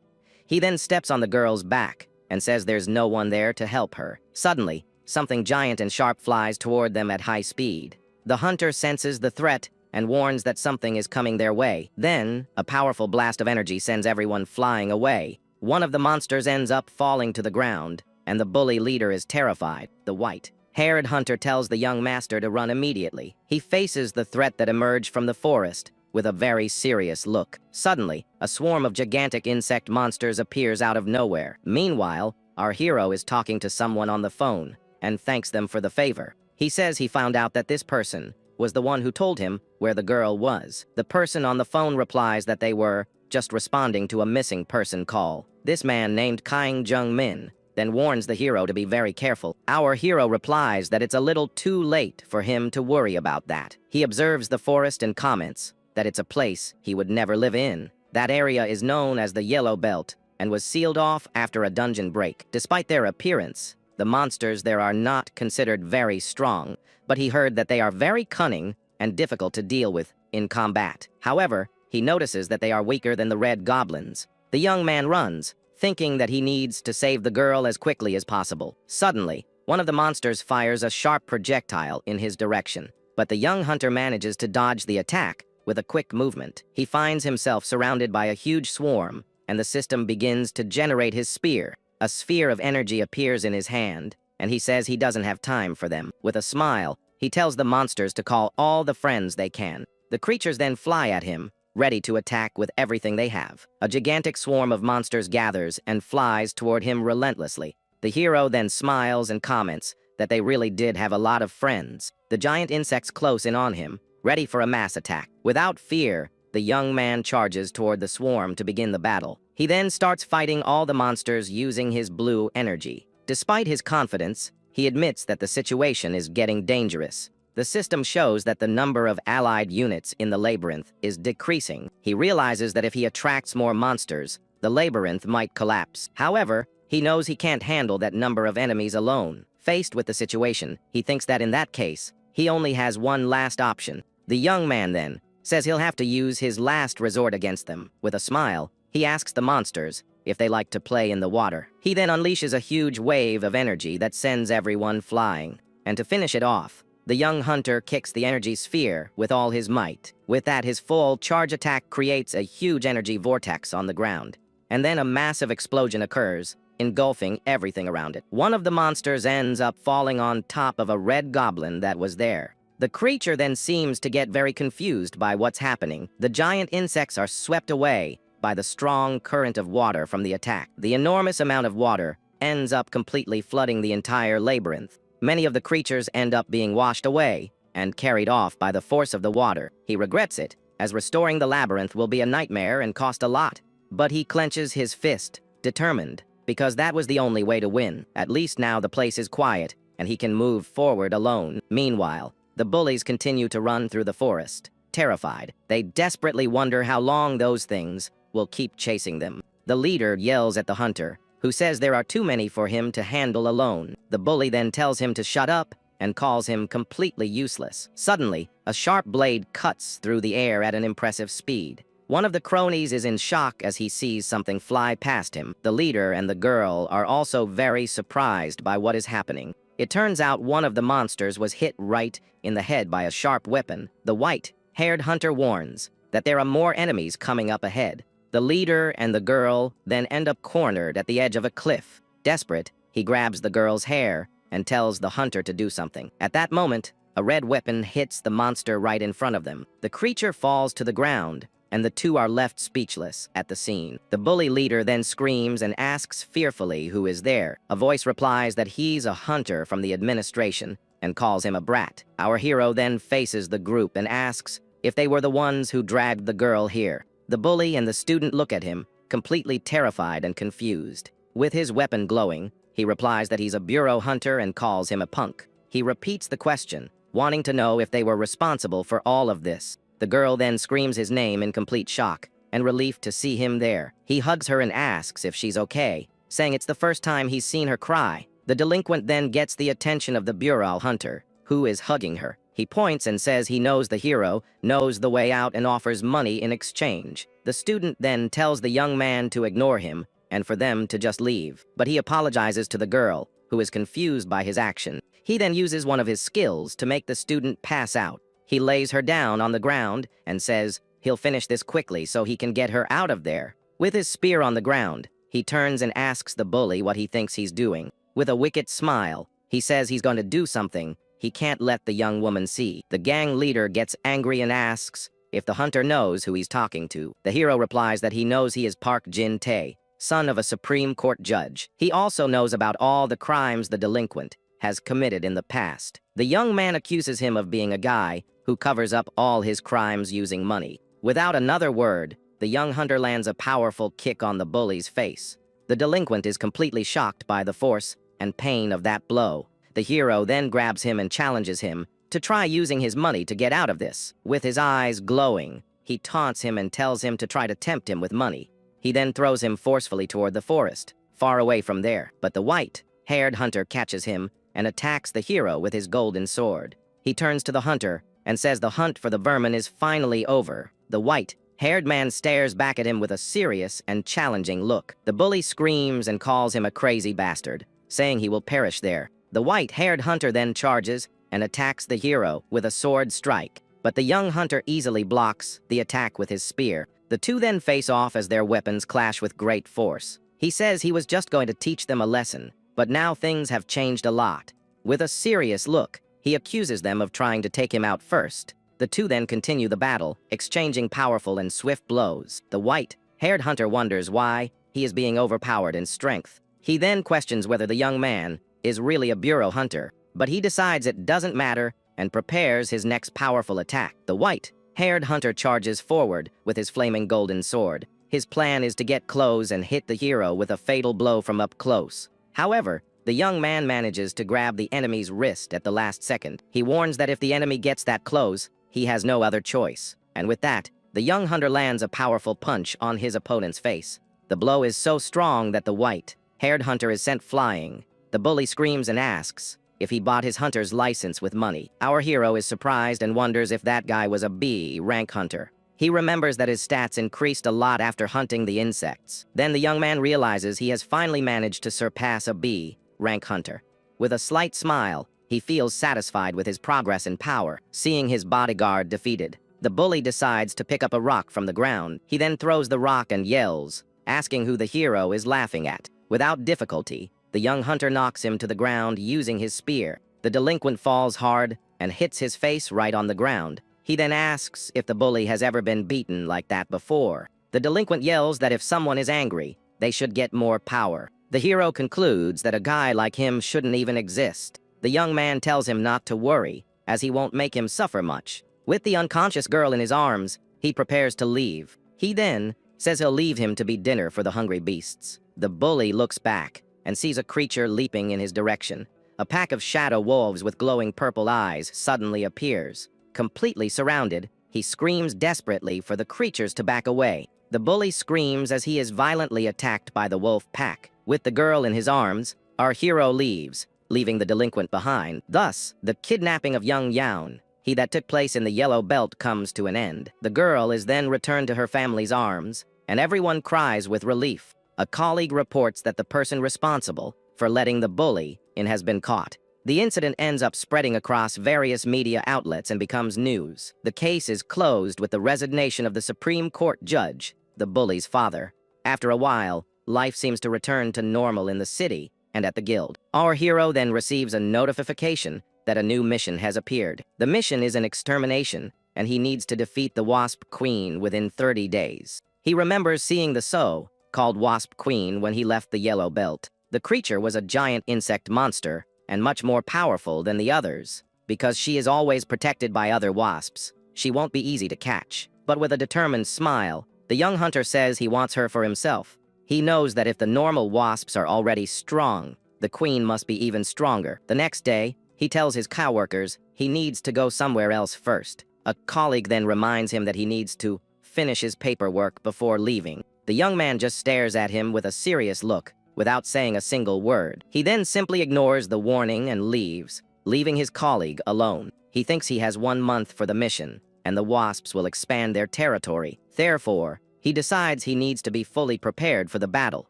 [SPEAKER 1] He then steps on the girl's back and says there's no one there to help her. Suddenly, something giant and sharp flies toward them at high speed. The hunter senses the threat and warns that something is coming their way. Then, a powerful blast of energy sends everyone flying away. One of the monsters ends up falling to the ground, and the bully leader is terrified. The white-haired hunter tells the young master to run immediately. He faces the threat that emerged from the forest with a very serious look. Suddenly, a swarm of gigantic insect monsters appears out of nowhere. Meanwhile, our hero is talking to someone on the phone and thanks them for the favor. He says he found out that this person was the one who told him where the girl was. The person on the phone replies that they were just responding to a missing person call. This man, named Kyung Jung Min, then warns the hero to be very careful. Our hero replies that it's a little too late for him to worry about that. He observes the forest and comments that it's a place he would never live in. That area is known as the Yellow Belt and was sealed off after a dungeon break. Despite their appearance, the monsters there are not considered very strong, but he heard that they are very cunning and difficult to deal with in combat. However, he notices that they are weaker than the red goblins. The young man runs, thinking that he needs to save the girl as quickly as possible. Suddenly, one of the monsters fires a sharp projectile in his direction, but the young hunter manages to dodge the attack with a quick movement. He finds himself surrounded by a huge swarm, and the system begins to generate his spear. A sphere of energy appears in his hand, and he says he doesn't have time for them. With a smile, he tells the monsters to call all the friends they can. The creatures then fly at him, ready to attack with everything they have. A gigantic swarm of monsters gathers and flies toward him relentlessly. The hero then smiles and comments that they really did have a lot of friends. The giant insects close in on him, ready for a mass attack. Without fear, the young man charges toward the swarm to begin the battle. He then starts fighting all the monsters using his blue energy. Despite his confidence, he admits that the situation is getting dangerous. The system shows that the number of allied units in the labyrinth is decreasing. He realizes that if he attracts more monsters, the labyrinth might collapse. However, he knows he can't handle that number of enemies alone. Faced with the situation, he thinks that in that case, he only has one last option. The young man then says he'll have to use his last resort against them. With a smile, he asks the monsters if they like to play in the water. He then unleashes a huge wave of energy that sends everyone flying. And to finish it off, the young hunter kicks the energy sphere with all his might. With that, his full charge attack creates a huge energy vortex on the ground. And then a massive explosion occurs, engulfing everything around it. One of the monsters ends up falling on top of a red goblin that was there. The creature then seems to get very confused by what's happening. The giant insects are swept away by the strong current of water from the attack. The enormous amount of water ends up completely flooding the entire labyrinth. Many of the creatures end up being washed away and carried off by the force of the water. He regrets it, as restoring the labyrinth will be a nightmare and cost a lot. But he clenches his fist, determined, because that was the only way to win. At least now the place is quiet, and he can move forward alone. Meanwhile, the bullies continue to run through the forest. Terrified, they desperately wonder how long those things will keep chasing them. The leader yells at the hunter, who says there are too many for him to handle alone. The bully then tells him to shut up and calls him completely useless. Suddenly, a sharp blade cuts through the air at an impressive speed. One of the cronies is in shock as he sees something fly past him. The leader and the girl are also very surprised by what is happening. It turns out one of the monsters was hit right in the head by a sharp weapon. The white-haired hunter warns that there are more enemies coming up ahead. The leader and the girl then end up cornered at the edge of a cliff. Desperate, he grabs the girl's hair and tells the hunter to do something. At that moment, A red weapon hits the monster right in front of them. The creature falls to the ground, and the two are left speechless at the scene. The bully leader then screams and asks fearfully who is there. A voice replies that he's a hunter from the administration and calls him a brat. Our hero then faces the group and asks if they were the ones who dragged the girl here. The bully and the student look at him, completely terrified and confused. With his weapon glowing, he replies that he's a bureau hunter and calls him a punk. He repeats the question, wanting to know if they were responsible for all of this. The girl then screams his name in complete shock and relief to see him there. He hugs her and asks if she's okay, saying it's the first time he's seen her cry. The delinquent then gets the attention of the bureau hunter, who is hugging her. He points and says he knows the hero, knows the way out, and offers money in exchange. The student then tells the young man to ignore him and for them to just leave, but he apologizes to the girl, who is confused by his action. He then uses one of his skills to make the student pass out. He lays her down on the ground and says he'll finish this quickly so he can get her out of there. With his spear on the ground, he turns and asks the bully what he thinks he's doing. With a wicked smile, he says he's going to do something he can't let the young woman see. The gang leader gets angry and asks if the hunter knows who he's talking to. The hero replies that he knows he is Park Jin-tae, son of a Supreme Court judge. He also knows about all the crimes the delinquent has committed in the past. The young man accuses him of being a guy who covers up all his crimes using money. Without another word, the young hunter lands a powerful kick on the bully's face. The delinquent is completely shocked by the force and pain of that blow. The hero then grabs him and challenges him to try using his money to get out of this. With his eyes glowing, he taunts him and tells him to try to tempt him with money. He then throws him forcefully toward the forest, far away from there. But the white-haired hunter catches him and attacks the hero with his golden sword. He turns to the hunter and says the hunt for the vermin is finally over. The white-haired man stares back at him with a serious and challenging look. The bully screams and calls him a crazy bastard, saying he will perish there. The white-haired hunter then charges and attacks the hero with a sword strike, but the young hunter easily blocks the attack with his spear. The two then face off as their weapons clash with great force. He says he was just going to teach them a lesson, but now things have changed a lot. With a serious look, he accuses them of trying to take him out first. The two then continue the battle, exchanging powerful and swift blows. The white-haired hunter wonders why he is being overpowered in strength. He then questions whether the young man is really a bureau hunter, but he decides it doesn't matter and prepares his next powerful attack. The white-haired hunter charges forward with his flaming golden sword. His plan is to get close and hit the hero with a fatal blow from up close. However, the young man manages to grab the enemy's wrist at the last second. He warns that if the enemy gets that close, he has no other choice. And with that, the young hunter lands a powerful punch on his opponent's face. The blow is so strong that the white-haired hunter is sent flying. The bully screams and asks if he bought his hunter's license with money. Our hero is surprised and wonders if that guy was a B-rank hunter. He remembers that his stats increased a lot after hunting the insects. Then the young man realizes he has finally managed to surpass a B-rank hunter. With a slight smile, he feels satisfied with his progress and power, seeing his bodyguard defeated. The bully decides to pick up a rock from the ground. He then throws the rock and yells, asking who the hero is laughing at. Without difficulty, the young hunter knocks him to the ground using his spear. The delinquent falls hard and hits his face right on the ground. He then asks if the bully has ever been beaten like that before. The delinquent yells that if someone is angry, they should get more power. The hero concludes that a guy like him shouldn't even exist. The young man tells him not to worry, as he won't make him suffer much. With the unconscious girl in his arms, he prepares to leave. He then says he'll leave him to be dinner for the hungry beasts. The bully looks back and sees a creature leaping in his direction. A pack of shadow wolves with glowing purple eyes suddenly appears. Completely surrounded, he screams desperately for the creatures to back away. The bully screams as he is violently attacked by the wolf pack. With the girl in his arms, our hero leaves, leaving the delinquent behind. Thus, the kidnapping of young Yaun, he that took place in the yellow belt, comes to an end. The girl is then returned to her family's arms, and everyone cries with relief. A colleague reports that the person responsible for letting the bully in has been caught. The incident ends up spreading across various media outlets and becomes news. The case is closed with the resignation of the Supreme Court judge, the bully's father. After a while, life seems to return to normal in the city and at the guild. Our hero then receives a notification that a new mission has appeared. The mission is an extermination, and he needs to defeat the Wasp Queen within 30 days. He remembers seeing the So, called Wasp Queen when he left the Yellow Belt. The creature was a giant insect monster, and much more powerful than the others. Because she is always protected by other wasps, she won't be easy to catch. But with a determined smile, the young hunter says he wants her for himself. He knows that if the normal wasps are already strong, the queen must be even stronger. The next day, he tells his coworkers he needs to go somewhere else first. A colleague then reminds him that he needs to finish his paperwork before leaving. The young man just stares at him with a serious look, without saying a single word. He then simply ignores the warning and leaves, leaving his colleague alone. He thinks he has 1 month for the mission, and the wasps will expand their territory. Therefore, he decides he needs to be fully prepared for the battle.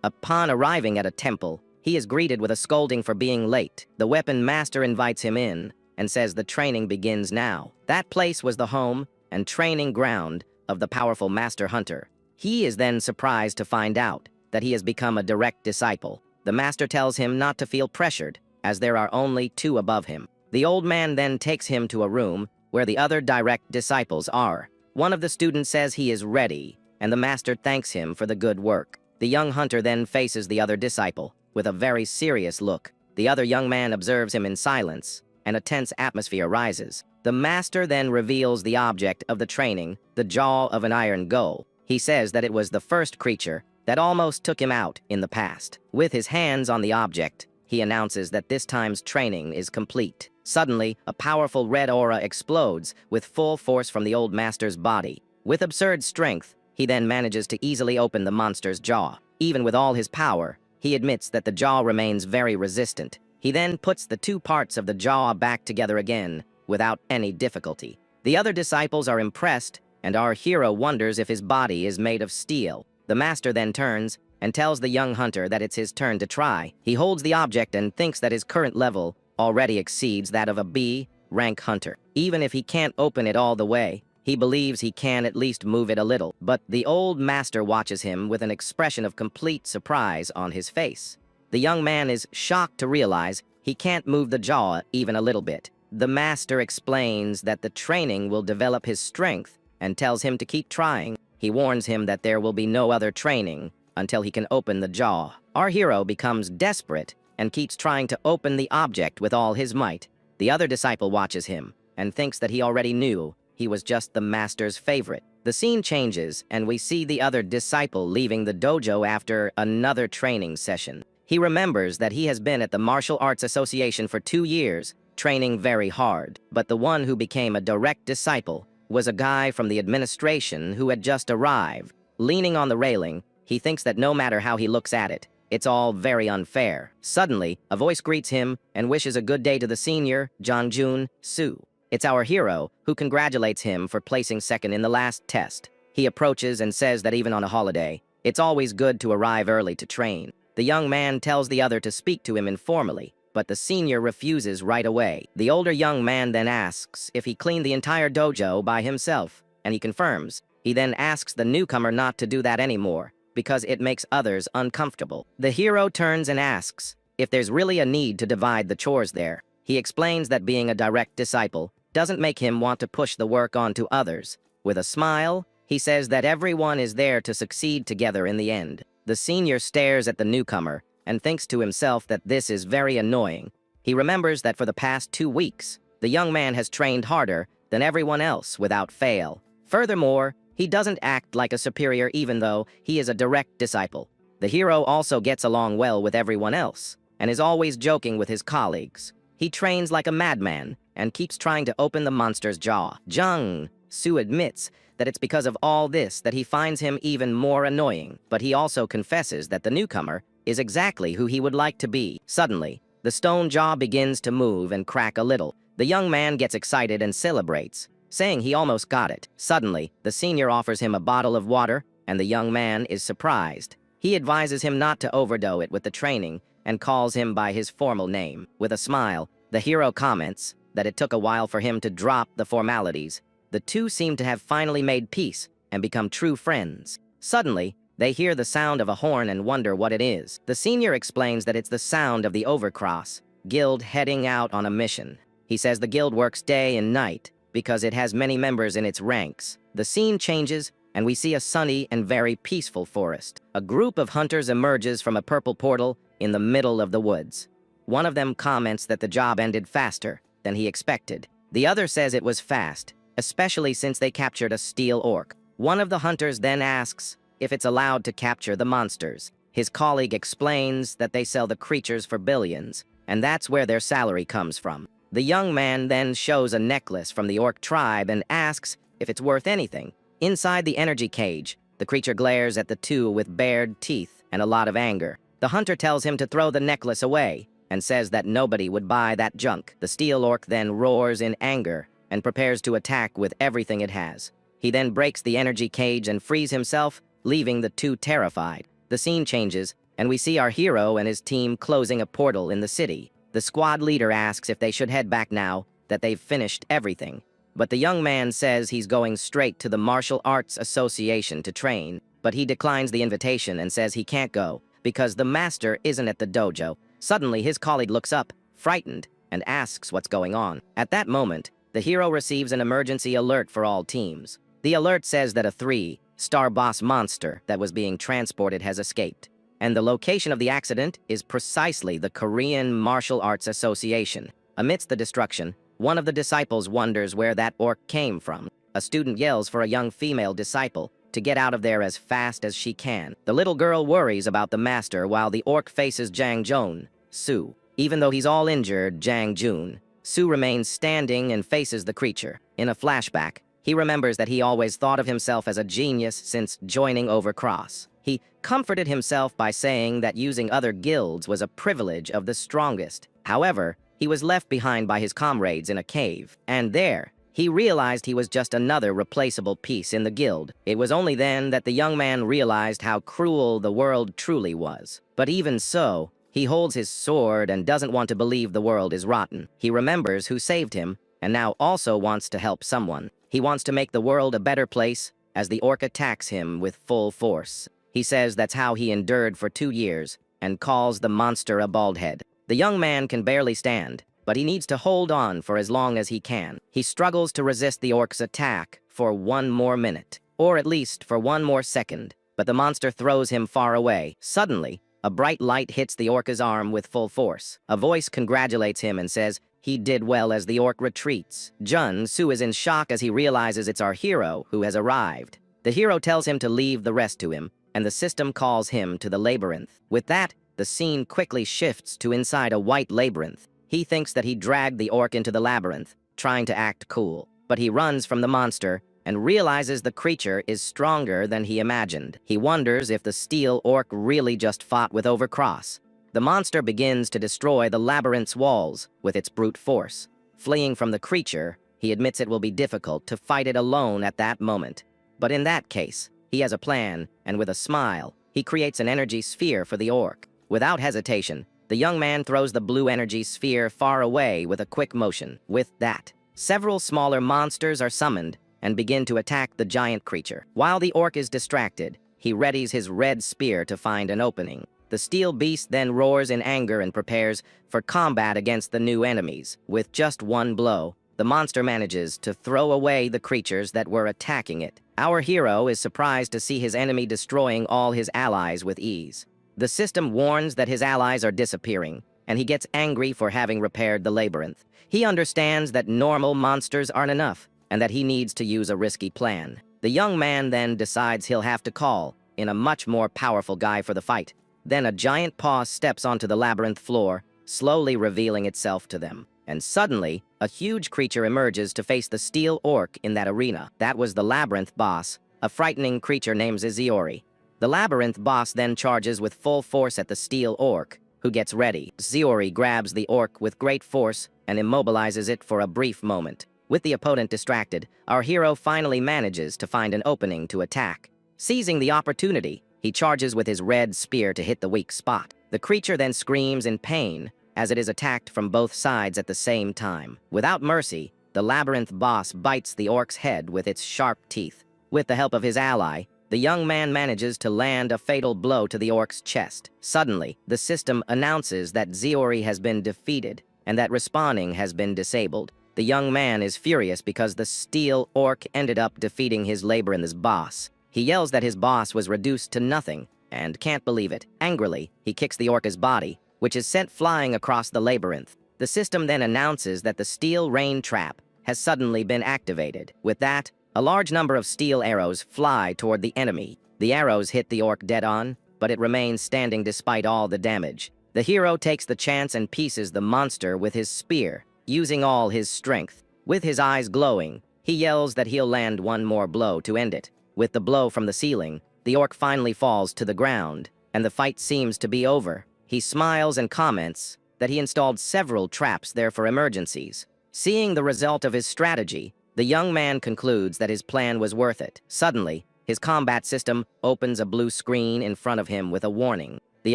[SPEAKER 1] Upon arriving at a temple, he is greeted with a scolding for being late. The weapon master invites him in and says the training begins now. That place was the home and training ground of the powerful master hunter. He is then surprised to find out that he has become a direct disciple. The master tells him not to feel pressured, as there are only 2 above him. The old man then takes him to a room where the other direct disciples are. One of the students says he is ready, and the master thanks him for the good work. The young hunter then faces the other disciple with a very serious look. The other young man observes him in silence, and a tense atmosphere rises. The master then reveals the object of the training, the jaw of an iron gull. He says that it was the first creature that almost took him out in the past. With his hands on the object, he announces that this time's training is complete. Suddenly, a powerful red aura explodes with full force from the old master's body. With absurd strength, he then manages to easily open the monster's jaw. Even with all his power, he admits that the jaw remains very resistant. He then puts the 2 parts of the jaw back together again, without any difficulty. The other disciples are impressed, and our hero wonders if his body is made of steel. The master then turns and tells the young hunter that it's his turn to try. He holds the object and thinks that his current level already exceeds that of a B-rank hunter. Even if he can't open it all the way, he believes he can at least move it a little. But the old master watches him with an expression of complete surprise on his face. The young man is shocked to realize he can't move the jaw even a little bit. The master explains that the training will develop his strength and tells him to keep trying. He warns him that there will be no other training until he can open the jaw. Our hero becomes desperate and keeps trying to open the object with all his might. The other disciple watches him and thinks that he already knew he was just the master's favorite. The scene changes, and we see the other disciple leaving the dojo after another training session. He remembers that he has been at the Martial Arts Association for 2 years, training very hard. But the one who became a direct disciple was a guy from the administration who had just arrived. Leaning on the railing, he thinks that no matter how he looks at it, it's all very unfair. Suddenly, a voice greets him and wishes a good day to the senior, Jongjun Soo. It's our hero, who congratulates him for placing second in the last test. He approaches and says that even on a holiday, it's always good to arrive early to train. The young man tells the other to speak to him informally, but the senior refuses right away. The older young man then asks if he cleaned the entire dojo by himself, and he confirms. He then asks the newcomer not to do that anymore, because it makes others uncomfortable. The hero turns and asks if there's really a need to divide the chores there. He explains that being a direct disciple doesn't make him want to push the work onto others. With a smile, he says that everyone is there to succeed together in the end. The senior stares at the newcomer and thinks to himself that this is very annoying. He remembers that for the past 2 weeks, the young man has trained harder than everyone else without fail. Furthermore, he doesn't act like a superior even though he is a direct disciple. The hero also gets along well with everyone else and is always joking with his colleagues. He trains like a madman and keeps trying to open the monster's jaw. Jung Soo admits that it's because of all this that he finds him even more annoying, but he also confesses that the newcomer is exactly who he would like to be. Suddenly, the stone jaw begins to move and crack a little. The young man gets excited and celebrates, saying he almost got it. Suddenly, the senior offers him a bottle of water, and the young man is surprised. He advises him not to overdo it with the training and calls him by his formal name. With a smile, the hero comments that it took a while for him to drop the formalities. The two seem to have finally made peace and become true friends. Suddenly, they hear the sound of a horn and wonder what it is. The senior explains that it's the sound of the Overcross Guild heading out on a mission. He says the guild works day and night because it has many members in its ranks. The scene changes, and we see a sunny and very peaceful forest. A group of hunters emerges from a purple portal in the middle of the woods. One of them comments that the job ended faster than he expected. The other says it was fast, especially since they captured a steel orc. One of the hunters then asks if it's allowed to capture the monsters. His colleague explains that they sell the creatures for billions, and that's where their salary comes from. The young man then shows a necklace from the orc tribe and asks if it's worth anything. Inside the energy cage, the creature glares at the two with bared teeth and a lot of anger. The hunter tells him to throw the necklace away and says that nobody would buy that junk. The steel orc then roars in anger and prepares to attack with everything it has. He then breaks the energy cage and frees himself, leaving the two terrified. The scene changes, and we see our hero and his team closing a portal in the city. The squad leader asks if they should head back now, that they've finished everything. But the young man says he's going straight to the Martial Arts Association to train, but he declines the invitation and says he can't go because the master isn't at the dojo. Suddenly, his colleague looks up, frightened, and asks what's going on. At that moment, the hero receives an emergency alert for all teams. The alert says that a 3-star boss monster that was being transported has escaped, and the location of the accident is precisely the Korean Martial Arts Association. Amidst the destruction, one of the disciples wonders where that orc came from. A student yells for a young female disciple to get out of there as fast as she can. The little girl worries about the master while the orc faces Jang Jun, Sue. Even though he's all injured, Jang Jun, Sue remains standing and faces the creature. In a flashback, he remembers that he always thought of himself as a genius since joining Overcross. He comforted himself by saying that using other guilds was a privilege of the strongest. However, he was left behind by his comrades in a cave, and there, he realized he was just another replaceable piece in the guild. It was only then that the young man realized how cruel the world truly was. But even so, he holds his sword and doesn't want to believe the world is rotten. He remembers who saved him, and now also wants to help someone. He wants to make the world a better place as the orc attacks him with full force. He says that's how he endured for 2 years and calls the monster a baldhead. The young man can barely stand, but he needs to hold on for as long as he can. He struggles to resist the orc's attack for 1 more minute, or at least for 1 more second, but the monster throws him far away. Suddenly, a bright light hits the orca's arm with full force. A voice congratulates him and says he did well as the orc retreats. Jun Soo is in shock as he realizes it's our hero who has arrived. The hero tells him to leave the rest to him, and the system calls him to the labyrinth. With that, the scene quickly shifts to inside a white labyrinth. He thinks that he dragged the orc into the labyrinth, trying to act cool, but he runs from the monster and realizes the creature is stronger than he imagined. He wonders if the steel orc really just fought with Overcross. The monster begins to destroy the labyrinth's walls with its brute force. Fleeing from the creature, he admits it will be difficult to fight it alone at that moment. But in that case, he has a plan, and with a smile, he creates an energy sphere for the orc. Without hesitation, the young man throws the blue energy sphere far away with a quick motion. With that, several smaller monsters are summoned and begin to attack the giant creature. While the orc is distracted, he readies his red spear to find an opening. The steel beast then roars in anger and prepares for combat against the new enemies. With just 1 blow, the monster manages to throw away the creatures that were attacking it. Our hero is surprised to see his enemy destroying all his allies with ease. The system warns that his allies are disappearing, and he gets angry for having repaired the labyrinth. He understands that normal monsters aren't enough, and that he needs to use a risky plan. The young man then decides he'll have to call in a much more powerful guy for the fight. Then a giant paw steps onto the labyrinth floor, slowly revealing itself to them. And suddenly, a huge creature emerges to face the steel orc in that arena. That was the labyrinth boss, a frightening creature named Ziori. The labyrinth boss then charges with full force at the steel orc, who gets ready. Ziori grabs the orc with great force and immobilizes it for a brief moment. With the opponent distracted, our hero finally manages to find an opening to attack. Seizing the opportunity, he charges with his red spear to hit the weak spot. The creature then screams in pain as it is attacked from both sides at the same time. Without mercy, the labyrinth boss bites the orc's head with its sharp teeth. With the help of his ally, the young man manages to land a fatal blow to the orc's chest. Suddenly, the system announces that Ziori has been defeated, and that respawning has been disabled. The young man is furious because the steel orc ended up defeating his labyrinth's boss. He yells that his boss was reduced to nothing and can't believe it. Angrily, he kicks the orca's body, which is sent flying across the labyrinth. The system then announces that the steel rain trap has suddenly been activated. With that, a large number of steel arrows fly toward the enemy. The arrows hit the orc dead on, but it remains standing despite all the damage. The hero takes the chance and pieces the monster with his spear, using all his strength. With his eyes glowing, he yells that he'll land one more blow to end it. With the blow from the ceiling, the orc finally falls to the ground, and the fight seems to be over. He smiles and comments that he installed several traps there for emergencies. Seeing the result of his strategy, the young man concludes that his plan was worth it. Suddenly, his combat system opens a blue screen in front of him with a warning. The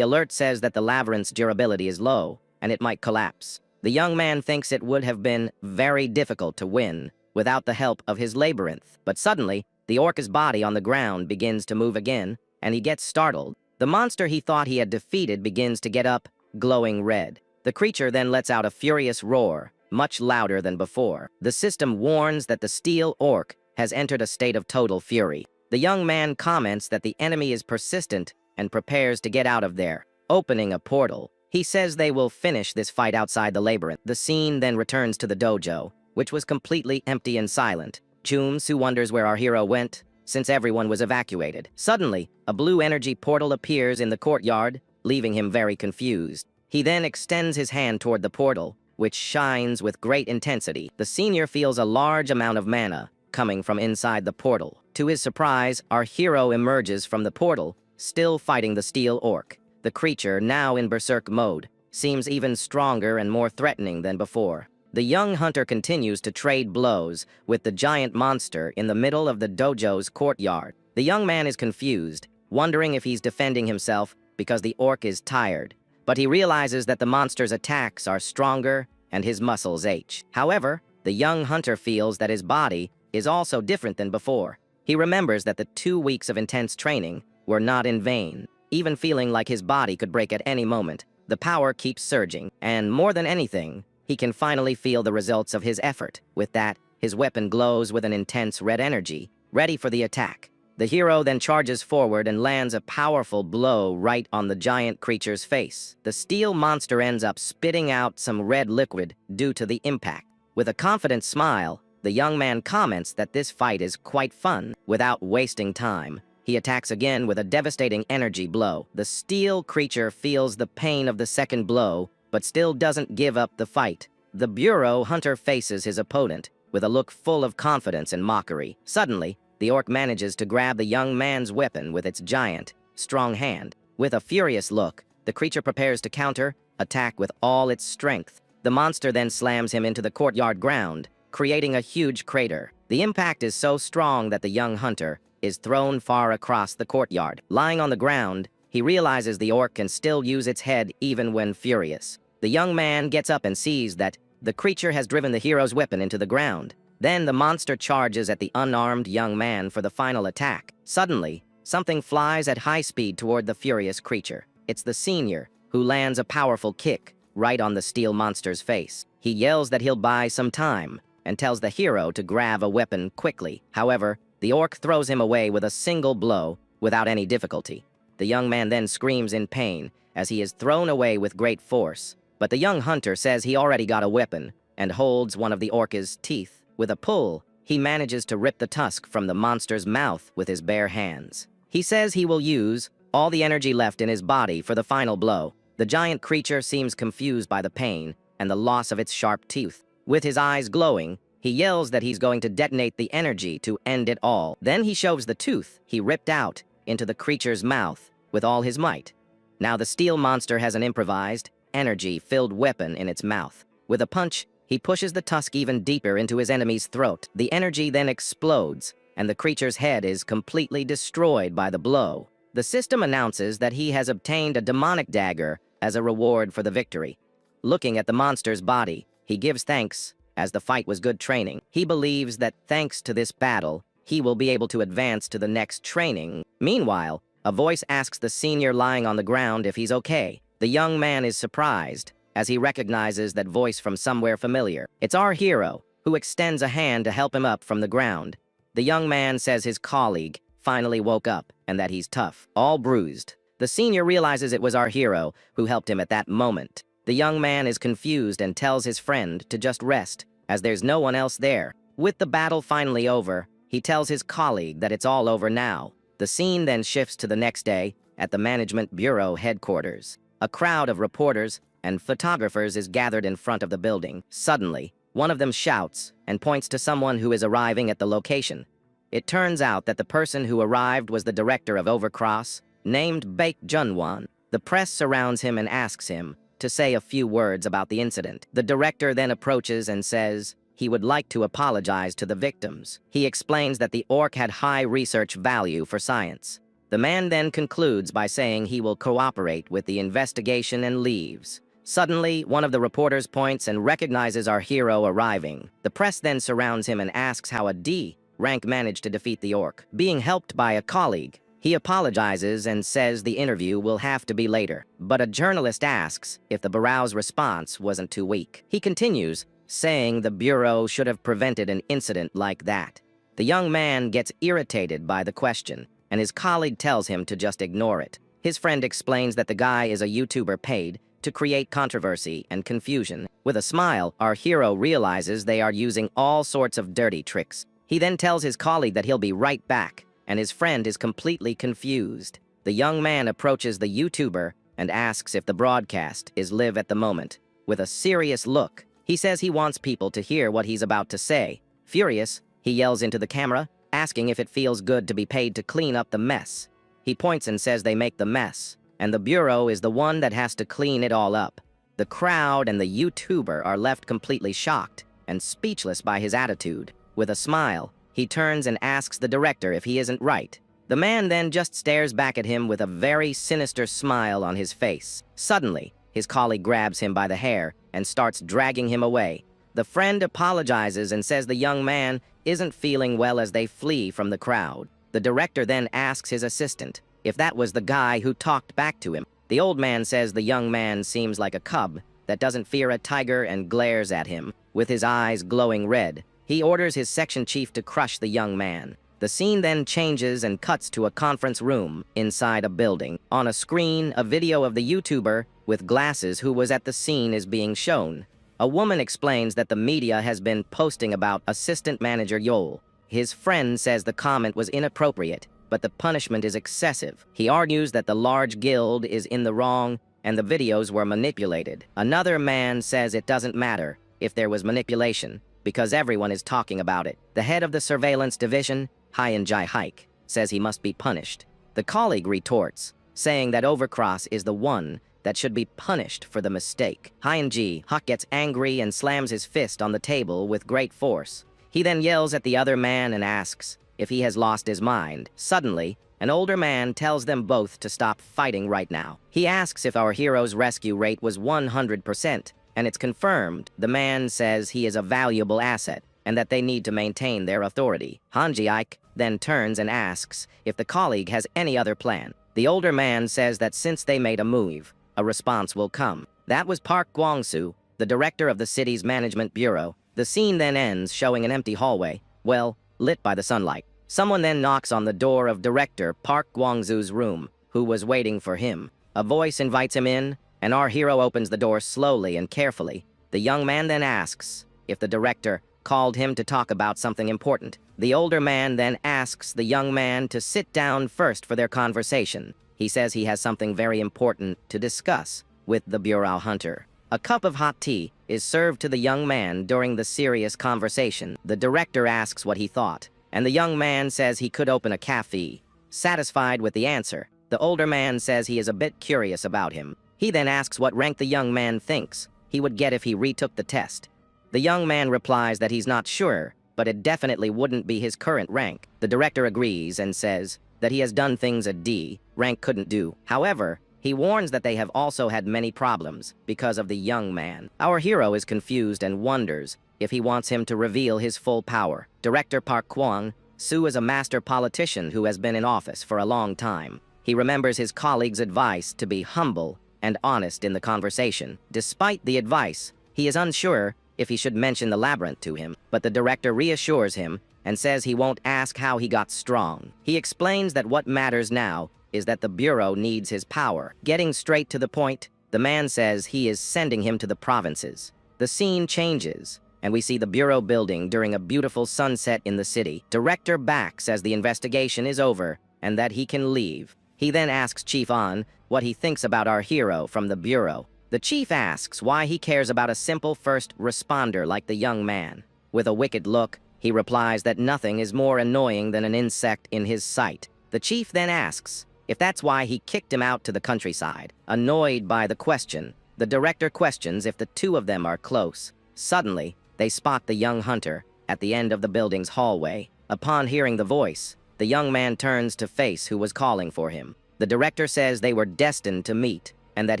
[SPEAKER 1] alert says that the labyrinth's durability is low, and it might collapse. The young man thinks it would have been very difficult to win without the help of his labyrinth. But suddenly, the orca's body on the ground begins to move again, and he gets startled. The monster he thought he had defeated begins to get up, glowing red. The creature then lets out a furious roar, much louder than before. The system warns that the steel orc has entered a state of total fury. The young man comments that the enemy is persistent and prepares to get out of there, opening a portal. He says they will finish this fight outside the labyrinth. The scene then returns to the dojo, which was completely empty and silent. Chum-Su wonders where our hero went, since everyone was evacuated. Suddenly, a blue energy portal appears in the courtyard, leaving him very confused. He then extends his hand toward the portal, which shines with great intensity. The senior feels a large amount of mana coming from inside the portal. To his surprise, our hero emerges from the portal, still fighting the steel orc. The creature, now in berserk mode, seems even stronger and more threatening than before. The young hunter continues to trade blows with the giant monster in the middle of the dojo's courtyard. The young man is confused, wondering if he's defending himself because the orc is tired. But he realizes that the monster's attacks are stronger and his muscles ache. However, the young hunter feels that his body is also different than before. He remembers that the 2 weeks of intense training were not in vain. Even feeling like his body could break at any moment, the power keeps surging, and more than anything, he can finally feel the results of his effort. With that, his weapon glows with an intense red energy, ready for the attack. The hero then charges forward and lands a powerful blow right on the giant creature's face. The steel monster ends up spitting out some red liquid due to the impact. With a confident smile, the young man comments that this fight is quite fun. Without wasting time, he attacks again with a devastating energy blow. The steel creature feels the pain of the second blow, but still doesn't give up the fight. The bureau hunter faces his opponent with a look full of confidence and mockery. Suddenly, the orc manages to grab the young man's weapon with its giant, strong hand. With a furious look, the creature prepares to counter, attack with all its strength. The monster then slams him into the courtyard ground, creating a huge crater. The impact is so strong that the young hunter is thrown far across the courtyard. Lying on the ground, he realizes the orc can still use its head even when furious. The young man gets up and sees that the creature has driven the hero's weapon into the ground. Then the monster charges at the unarmed young man for the final attack. Suddenly, something flies at high speed toward the furious creature. It's the senior, who lands a powerful kick right on the steel monster's face. He yells that he'll buy some time and tells the hero to grab a weapon quickly. However, the orc throws him away with a single blow without any difficulty. The young man then screams in pain as he is thrown away with great force. But the young hunter says he already got a weapon and holds one of the orca's teeth. With a pull, he manages to rip the tusk from the monster's mouth with his bare hands. He says he will use all the energy left in his body for the final blow. The giant creature seems confused by the pain and the loss of its sharp teeth. With his eyes glowing, he yells that he's going to detonate the energy to end it all. Then he shoves the tooth he ripped out into the creature's mouth with all his might. Now the steel monster has an improvised, energy-filled weapon in its mouth. With a punch, he pushes the tusk even deeper into his enemy's throat. The energy then explodes, and the creature's head is completely destroyed by the blow. The system announces that he has obtained a demonic dagger as a reward for the victory. Looking at the monster's body, he gives thanks, as the fight was good training. He believes that thanks to this battle, he will be able to advance to the next training. Meanwhile, a voice asks the senior lying on the ground if he's okay. The young man is surprised, as he recognizes that voice from somewhere familiar. It's our hero, who extends a hand to help him up from the ground. The young man says his colleague finally woke up and that he's tough, all bruised. The senior realizes it was our hero who helped him at that moment. The young man is confused and tells his friend to just rest, as there's no one else there. With the battle finally over, he tells his colleague that it's all over now. The scene then shifts to the next day at the Management Bureau headquarters. A crowd of reporters and photographers is gathered in front of the building. Suddenly, one of them shouts and points to someone who is arriving at the location. It turns out that the person who arrived was the director of Overcross, named Baek Junwon. The press surrounds him and asks him to say a few words about the incident. The director then approaches and says he would like to apologize to the victims. He explains that the orc had high research value for science. The man then concludes by saying he will cooperate with the investigation and leaves. Suddenly, one of the reporters points and recognizes our hero arriving. The press then surrounds him and asks how a D rank managed to defeat the orc. Being helped by a colleague, he apologizes and says the interview will have to be later. But a journalist asks if the Barrow's response wasn't too weak. He continues, saying the Bureau should have prevented an incident like that. The young man gets irritated by the question, and his colleague tells him to just ignore it. His friend explains that the guy is a YouTuber paid to create controversy and confusion. With a smile, our hero realizes they are using all sorts of dirty tricks. He then tells his colleague that he'll be right back, and his friend is completely confused. The young man approaches the YouTuber and asks if the broadcast is live at the moment. With a serious look, he says he wants people to hear what he's about to say. Furious, he yells into the camera, asking if it feels good to be paid to clean up the mess. He points and says they make the mess, and the Bureau is the one that has to clean it all up. The crowd and the YouTuber are left completely shocked and speechless by his attitude. With a smile, he turns and asks the director if he isn't right. The man then just stares back at him with a very sinister smile on his face. Suddenly, his colleague grabs him by the hair and starts dragging him away. The friend apologizes and says the young man isn't feeling well as they flee from the crowd. The director then asks his assistant if that was the guy who talked back to him. The old man says the young man seems like a cub that doesn't fear a tiger and glares at him, with his eyes glowing red. He orders his section chief to crush the young man. The scene then changes and cuts to a conference room inside a building. On a screen, a video of the YouTuber with glasses who was at the scene is being shown. A woman explains that the media has been posting about assistant manager Yol. His friend says the comment was inappropriate, but the punishment is excessive. He argues that the large guild is in the wrong and the videos were manipulated. Another man says it doesn't matter if there was manipulation, because everyone is talking about it. The head of the surveillance division, Hyun Jae Hike, says he must be punished. The colleague retorts, saying that Overcross is the one that should be punished for the mistake. Hyun Jae Hak gets angry and slams his fist on the table with great force. He then yells at the other man and asks if he has lost his mind. Suddenly, an older man tells them both to stop fighting right now. He asks if our hero's rescue rate was 100%, and it's confirmed. The man says he is a valuable asset and that they need to maintain their authority. Han Ji-ik then turns and asks if the colleague has any other plan. The older man says that since they made a move, a response will come. That was Park Kwang-soo, the director of the city's management bureau. The scene then ends showing an empty hallway, well, lit by the sunlight. Someone then knocks on the door of director Park Kwang-soo's room, who was waiting for him. A voice invites him in, and our hero opens the door slowly and carefully. The young man then asks if the director called him to talk about something important. The older man then asks the young man to sit down first for their conversation. He says he has something very important to discuss with the bureau hunter. A cup of hot tea is served to the young man during the serious conversation. The director asks what he thought, and the young man says he could open a cafe. Satisfied with the answer, the older man says he is a bit curious about him. He then asks what rank the young man thinks he would get if he retook the test. The young man replies that he's not sure, but it definitely wouldn't be his current rank. The director agrees and says that he has done things a D rank couldn't do. However, he warns that they have also had many problems because of the young man. Our hero is confused and wonders if he wants him to reveal his full power. Director Park Kwang-soo is a master politician who has been in office for a long time. He remembers his colleague's advice to be humble and honest in the conversation. Despite the advice, he is unsure if he should mention the labyrinth to him, but the director reassures him and says he won't ask how he got strong. He explains that what matters now is that the Bureau needs his power. Getting straight to the point, the man says he is sending him to the provinces. The scene changes, and we see the Bureau building during a beautiful sunset in the city. Director backs as the investigation is over and that he can leave. He then asks Chief An what he thinks about our hero from the Bureau. The chief asks why he cares about a simple first responder like the young man. With a wicked look, he replies that nothing is more annoying than an insect in his sight. The chief then asks if that's why he kicked him out to the countryside. Annoyed by the question, the director questions if the two of them are close. Suddenly, they spot the young hunter at the end of the building's hallway. Upon hearing the voice, the young man turns to face who was calling for him. The director says they were destined to meet and that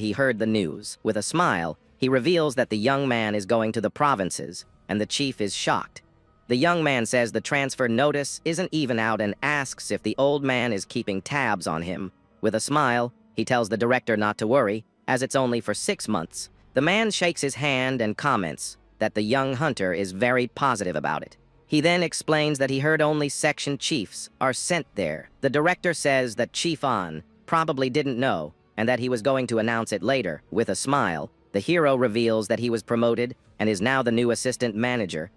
[SPEAKER 1] he heard the news. With a smile, he reveals that the young man is going to the provinces, and the chief is shocked. The young man says the transfer notice isn't even out and asks if the old man is keeping tabs on him. With a smile, he tells the director not to worry, as it's only for 6 months. The man shakes his hand and comments that the young hunter is very positive about it. He then explains that he heard only section chiefs are sent there. The director says that Chief An probably didn't know, and that he was going to announce it later. With a smile, the hero reveals that he was promoted and is now the new assistant manager.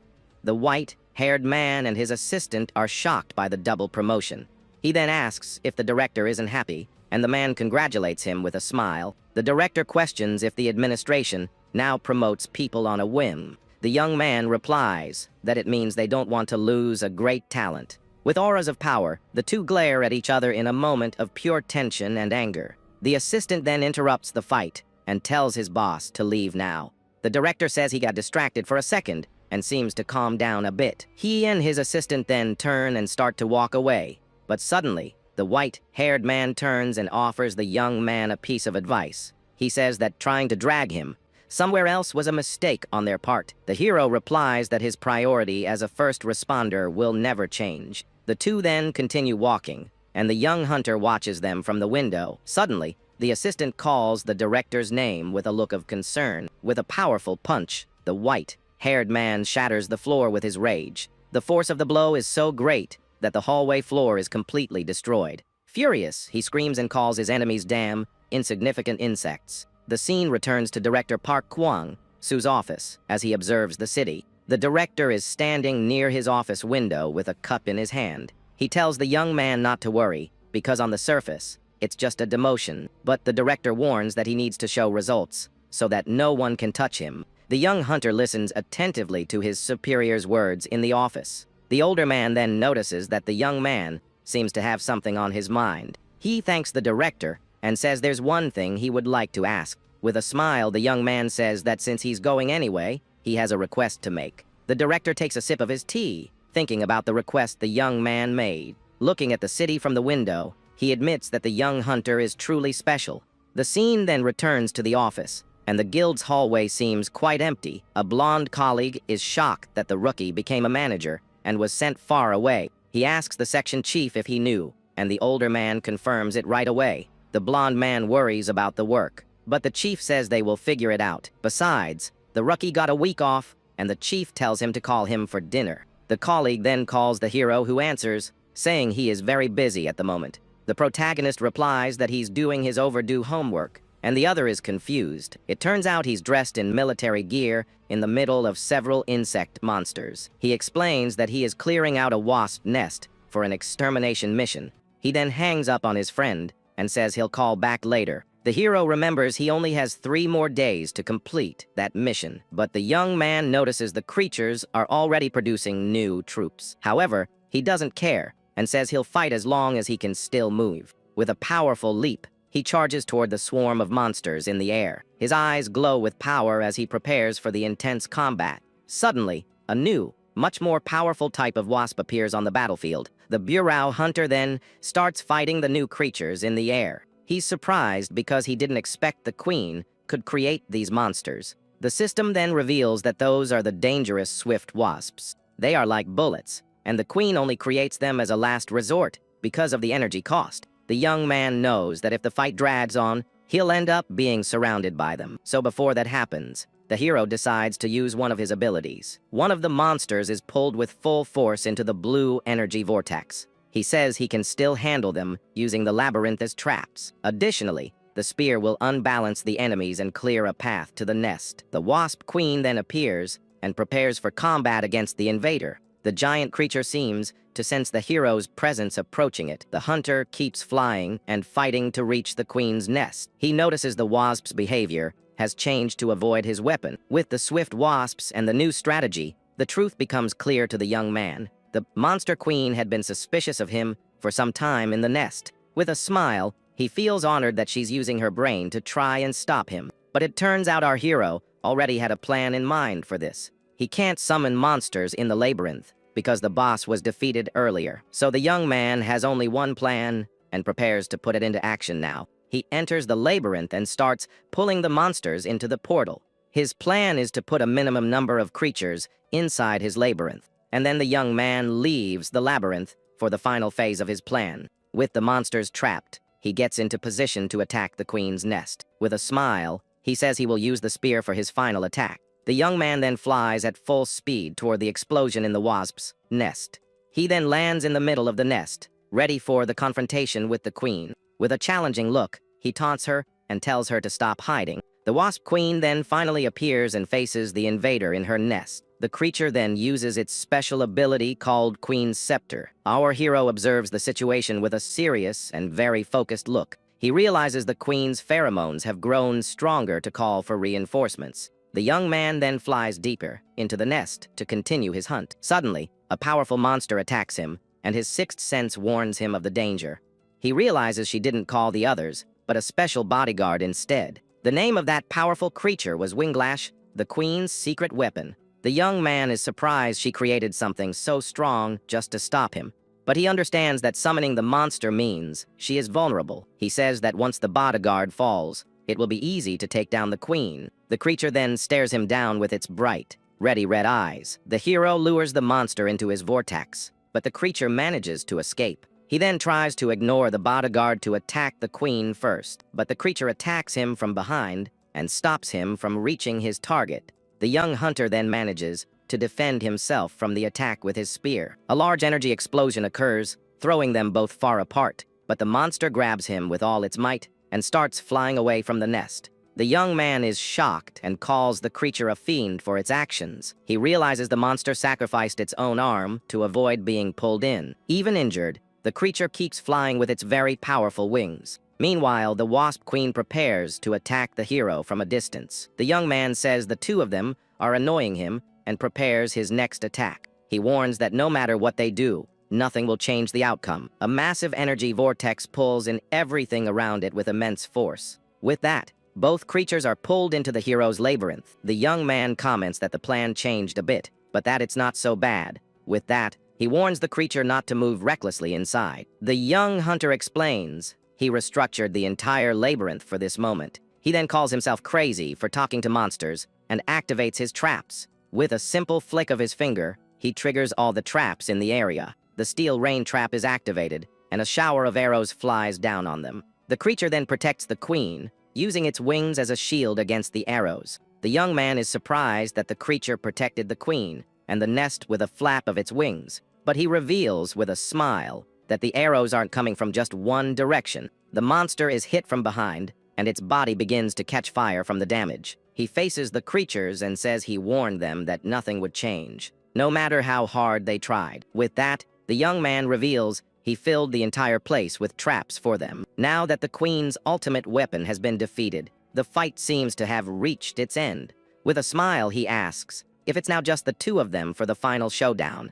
[SPEAKER 1] The white-haired man and his assistant are shocked by the double promotion. He then asks if the director isn't happy, and the man congratulates him with a smile. The director questions if the administration now promotes people on a whim. The young man replies that it means they don't want to lose a great talent. With auras of power, the two glare at each other in a moment of pure tension and anger. The assistant then interrupts the fight and tells his boss to leave now. The director says he got distracted for a second and seems to calm down a bit. He and his assistant then turn and start to walk away. But suddenly, the white-haired man turns and offers the young man a piece of advice. He says that trying to drag him somewhere else was a mistake on their part. The hero replies that his priority as a first responder will never change. The two then continue walking, and the young hunter watches them from the window. Suddenly, the assistant calls the director's name with a look of concern. With a powerful punch, the white-haired man shatters the floor with his rage. The force of the blow is so great that the hallway floor is completely destroyed. Furious, he screams and calls his enemies damn insignificant insects. The scene returns to director Park Kwang-soo's office as he observes the city. The director is standing near his office window with a cup in his hand. He tells the young man not to worry, because on the surface, it's just a demotion, but the director warns that he needs to show results, so that no one can touch him. The young hunter listens attentively to his superior's words in the office. The older man then notices that the young man seems to have something on his mind. He thanks the director and says there's one thing he would like to ask. With a smile, the young man says that since he's going anyway, he has a request to make. The director takes a sip of his tea, thinking about the request the young man made. Looking at the city from the window, he admits that the young hunter is truly special. The scene then returns to the office, and the guild's hallway seems quite empty. A blonde colleague is shocked that the rookie became a manager and was sent far away. He asks the section chief if he knew, and the older man confirms it right away. The blonde man worries about the work, but the chief says they will figure it out. Besides, the rookie got a week off, and the chief tells him to call him for dinner. The colleague then calls the hero, who answers, saying he is very busy at the moment. The protagonist replies that he's doing his overdue homework, and the other is confused. It turns out he's dressed in military gear in the middle of several insect monsters. He explains that he is clearing out a wasp nest for an extermination mission. He then hangs up on his friend and says he'll call back later. The hero remembers he only has 3 more days to complete that mission, but the young man notices the creatures are already producing new troops. However, he doesn't care and says he'll fight as long as he can still move. With a powerful leap, he charges toward the swarm of monsters in the air. His eyes glow with power as he prepares for the intense combat. Suddenly, a new, much more powerful type of wasp appears on the battlefield. The Bureau hunter then starts fighting the new creatures in the air. He's surprised because he didn't expect the queen could create these monsters. The system then reveals that those are the dangerous swift wasps. They are like bullets, and the queen only creates them as a last resort because of the energy cost. The young man knows that if the fight drags on, he'll end up being surrounded by them. So before that happens, the hero decides to use one of his abilities. One of the monsters is pulled with full force into the blue energy vortex. He says he can still handle them using the labyrinth as traps. Additionally, the spear will unbalance the enemies and clear a path to the nest. The wasp queen then appears and prepares for combat against the invader. The giant creature seems to sense the hero's presence approaching it. The hunter keeps flying and fighting to reach the queen's nest. He notices the wasp's behavior has changed to avoid his weapon. With the swift wasps and the new strategy, the truth becomes clear to the young man. The monster queen had been suspicious of him for some time in the nest. With a smile, he feels honored that she's using her brain to try and stop him. But it turns out our hero already had a plan in mind for this. He can't summon monsters in the labyrinth because the boss was defeated earlier. So the young man has only one plan and prepares to put it into action now. He enters the labyrinth and starts pulling the monsters into the portal. His plan is to put a minimum number of creatures inside his labyrinth, and then the young man leaves the labyrinth for the final phase of his plan. With the monsters trapped, he gets into position to attack the queen's nest. With a smile, he says he will use the spear for his final attack. The young man then flies at full speed toward the explosion in the wasp's nest. He then lands in the middle of the nest, ready for the confrontation with the queen. With a challenging look, he taunts her and tells her to stop hiding. The wasp queen then finally appears and faces the invader in her nest. The creature then uses its special ability called Queen's Scepter. Our hero observes the situation with a serious and very focused look. He realizes the queen's pheromones have grown stronger to call for reinforcements. The young man then flies deeper into the nest to continue his hunt. Suddenly, a powerful monster attacks him, and his sixth sense warns him of the danger. He realizes she didn't call the others, but a special bodyguard instead. The name of that powerful creature was Winglash, the queen's secret weapon. The young man is surprised she created something so strong just to stop him. But he understands that summoning the monster means she is vulnerable. He says that once the bodyguard falls, it will be easy to take down the queen. The creature then stares him down with its bright, ready red eyes. The hero lures the monster into his vortex, but the creature manages to escape. He then tries to ignore the bodyguard to attack the queen first, but the creature attacks him from behind and stops him from reaching his target. The young hunter then manages to defend himself from the attack with his spear. A large energy explosion occurs, throwing them both far apart, but the monster grabs him with all its might and starts flying away from the nest. The young man is shocked and calls the creature a fiend for its actions. He realizes the monster sacrificed its own arm to avoid being pulled in. Even injured, the creature keeps flying with its very powerful wings. Meanwhile, the wasp queen prepares to attack the hero from a distance. The young man says the two of them are annoying him and prepares his next attack. He warns that no matter what they do, nothing will change the outcome. A massive energy vortex pulls in everything around it with immense force. With that, both creatures are pulled into the hero's labyrinth. The young man comments that the plan changed a bit, but that it's not so bad. With that, he warns the creature not to move recklessly inside. The young hunter explains he restructured the entire labyrinth for this moment. He then calls himself crazy for talking to monsters and activates his traps. With a simple flick of his finger, he triggers all the traps in the area. The steel rain trap is activated, and a shower of arrows flies down on them. The creature then protects the queen, using its wings as a shield against the arrows. The young man is surprised that the creature protected the queen and the nest with a flap of its wings, but he reveals with a smile that the arrows aren't coming from just one direction. The monster is hit from behind, and its body begins to catch fire from the damage. He faces the creatures and says he warned them that nothing would change, no matter how hard they tried. With that, the young man reveals he filled the entire place with traps for them. Now that the queen's ultimate weapon has been defeated, the fight seems to have reached its end. With a smile, he asks if it's now just the two of them for the final showdown.